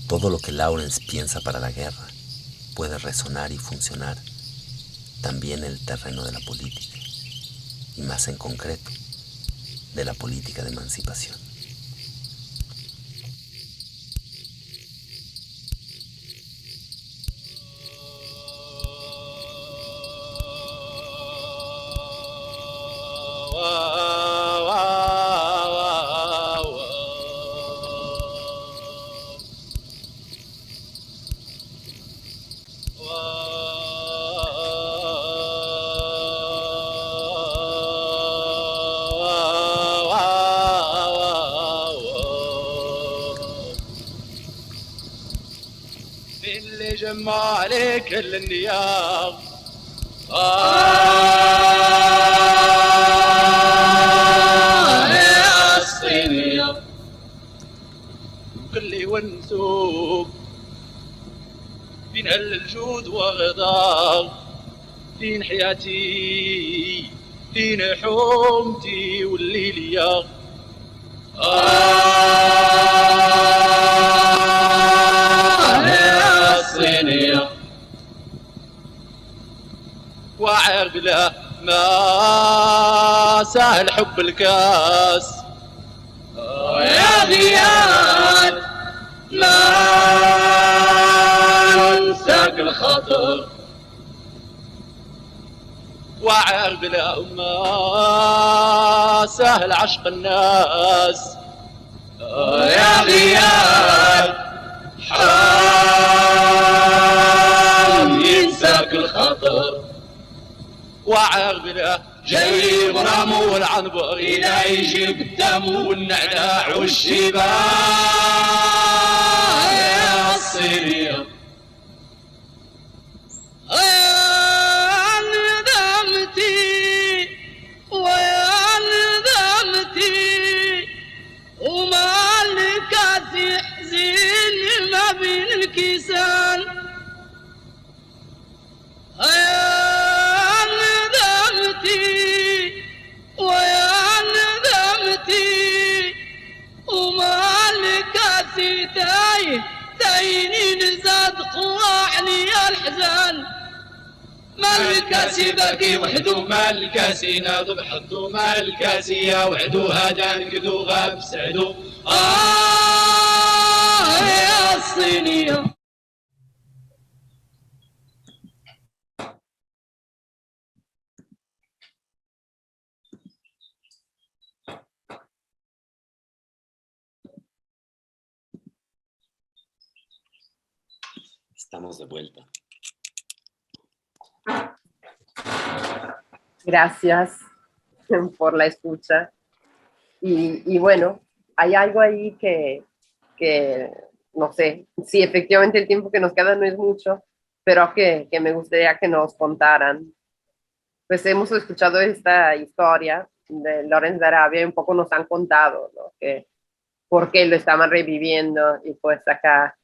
Todo lo que Lawrence piensa para la guerra puede resonar y funcionar también en el terreno de la política, y más en concreto, de la política de emancipación. اللي جمع عليك النيام يا الصينية كل ونسوب فين الجود وغدار فين حياتي فين حومتي والليلية يا الصينية وعر بلا ما سهل حب الكاس يا غياد ما انساك الخطر وعر بلا ما سهل عشق الناس يا غياد حرام ينساك الخطر وعر بلا جايب رامو والعنبر إذا يجيب الدم والنعناع والشباب يا الصينية ندمتي ويا ندمتي وما لك تحزين ما بين الكيسان ويا ندمتي وما لك تاينين زاد قواعني الحزان مالكاسي باكي وحدو مالكاسي ناضو بحدو مالكاسي يا وحدو هادان كدو غاب سعدو يا الصينية Estamos de vuelta. Gracias por la escucha. Y bueno, hay algo ahí que no sé, si efectivamente el tiempo que nos queda no es mucho, pero que me gustaría que nos contaran. Pues hemos escuchado esta historia de Lawrence de Arabia y un poco nos han contado, ¿no? Que por qué lo estaban reviviendo y pues acá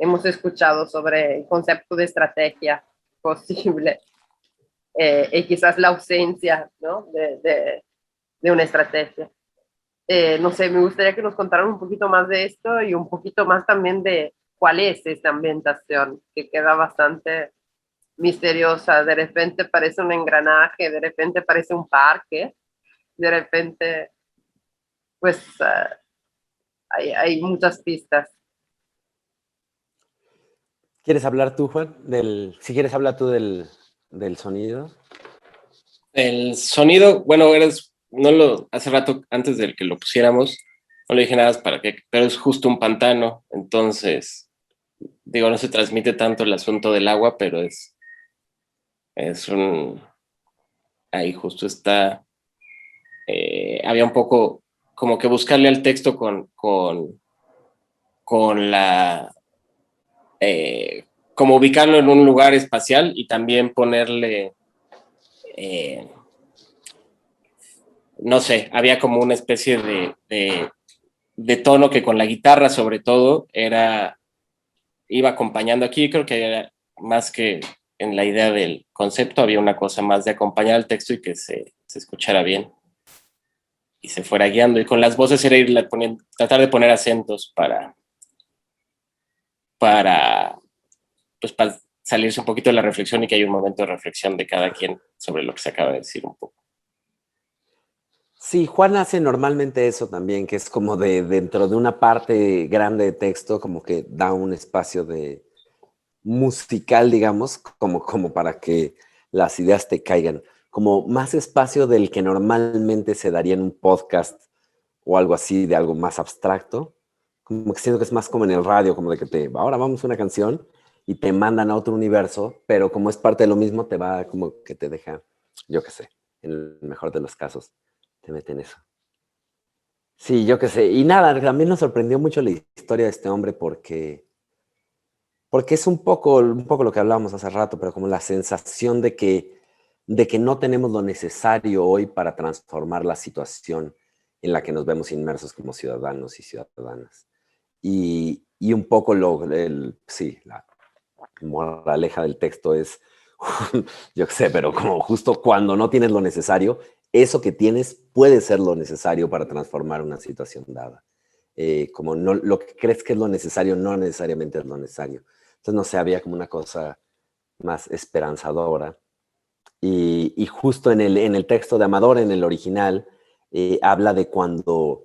hemos escuchado sobre el concepto de estrategia posible y quizás la ausencia, ¿no? de una estrategia. No sé, me gustaría que nos contaran un poquito más de esto y un poquito más también de cuál es esta ambientación, que queda bastante misteriosa. De repente parece un engranaje, de repente parece un parque, de repente, pues hay muchas pistas. ¿Quieres hablar tú, Juan? Si quieres hablar tú del sonido. El sonido, bueno, hace rato, antes de que lo pusiéramos, no le dije nada para qué, pero es justo un pantano, entonces, digo, no se transmite tanto el asunto del agua, pero es un, ahí justo está, había un poco como que buscarle al texto con la, como ubicarlo en un lugar espacial y también ponerle, no sé, había como una especie de tono que con la guitarra sobre todo iba acompañando aquí, creo que era más que en la idea del concepto, había una cosa más de acompañar el texto y que se escuchara bien y se fuera guiando. Y con las voces era tratar de poner acentos pues, para salirse un poquito de la reflexión y que haya un momento de reflexión de cada quien sobre lo que se acaba de decir un poco. Sí, Juan hace normalmente eso también, que es como dentro de una parte grande de texto, como que da un espacio de musical, digamos, como para que las ideas te caigan. Como más espacio del que normalmente se daría en un podcast o algo así, de algo más abstracto. Como que siento que es más como en el radio, como de que ahora vamos a una canción y te mandan a otro universo, pero como es parte de lo mismo, te va como que te deja, yo qué sé, en el mejor de los casos, te meten eso. Sí, yo qué sé. Y nada, también nos sorprendió mucho la historia de este hombre porque es un poco lo que hablábamos hace rato, pero como la sensación de que no tenemos lo necesario hoy para transformar la situación en la que nos vemos inmersos como ciudadanos y ciudadanas. Y un poco sí, la moraleja del texto es, yo qué sé, pero como justo cuando no tienes lo necesario, eso que tienes puede ser lo necesario para transformar una situación dada. Como no, lo que crees que es lo necesario no necesariamente es lo necesario. Entonces, no sé, había como una cosa más esperanzadora. Y justo en el texto de Amador, en el original, habla de cuando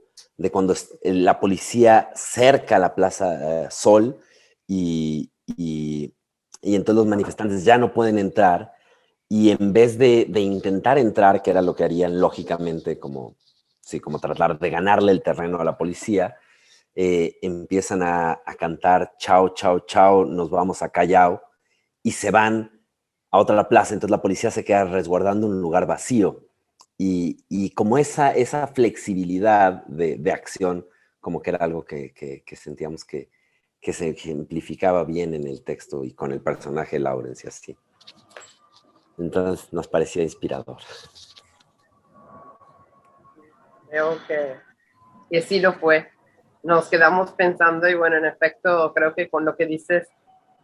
la policía cerca la Plaza Sol y entonces los manifestantes ya no pueden entrar y en vez de intentar entrar, que era lo que harían lógicamente, como, sí, como tratar de ganarle el terreno a la policía, empiezan a cantar chao, chao, chao, nos vamos a Callao y se van a otra plaza, entonces la policía se queda resguardando un lugar vacío y como esa flexibilidad de acción, como que era algo que sentíamos que se ejemplificaba bien en el texto y con el personaje Lawrence y así. Entonces nos parecía inspirador. Creo que sí lo fue. Nos quedamos pensando y bueno, en efecto, creo que con lo que dices,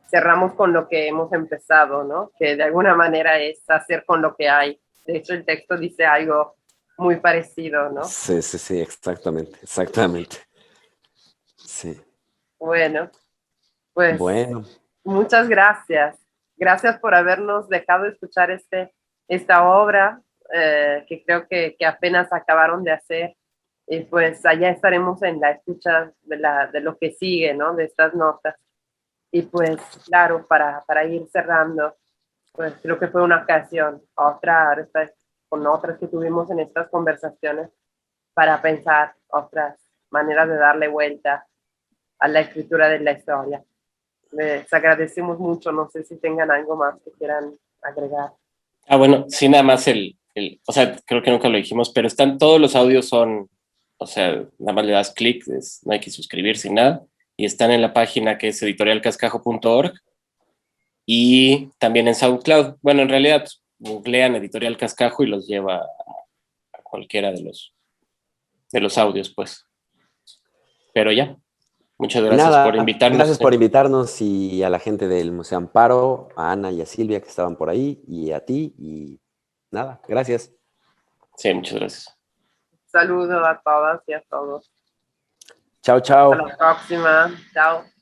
cerramos con lo que hemos empezado, ¿no? Que de alguna manera es hacer con lo que hay. De hecho, el texto dice algo muy parecido, ¿no? Sí, sí, sí, exactamente, exactamente. Sí. Bueno, pues Bueno, muchas gracias. Gracias por habernos dejado escuchar esta obra que creo que apenas acabaron de hacer. Y pues allá estaremos en la escucha de lo que sigue, ¿no? De estas notas. Y pues, claro, para ir cerrando, pues creo que fue una ocasión, con otras que tuvimos en estas conversaciones, para pensar otras maneras de darle vuelta a la escritura de la historia. Les agradecemos mucho, no sé si tengan algo más que quieran agregar. Bueno, sí, nada más o sea, creo que nunca lo dijimos, pero todos los audios o sea, nada más le das clic, no hay que suscribirse ni nada, y están en la página que es editorialcascajo.org y también en SoundCloud. Bueno, en realidad, googlean Editorial Cascajo y los lleva a cualquiera de los audios, pues. Pero ya, muchas gracias por nada, invitarnos. gracias por invitarnos y a la gente del Museo Amparo, a Ana y a Silvia que estaban por ahí y a ti y nada, gracias. Sí, muchas gracias. Saludo a todas y a todos. Chao, chao. Hasta la próxima. Chao.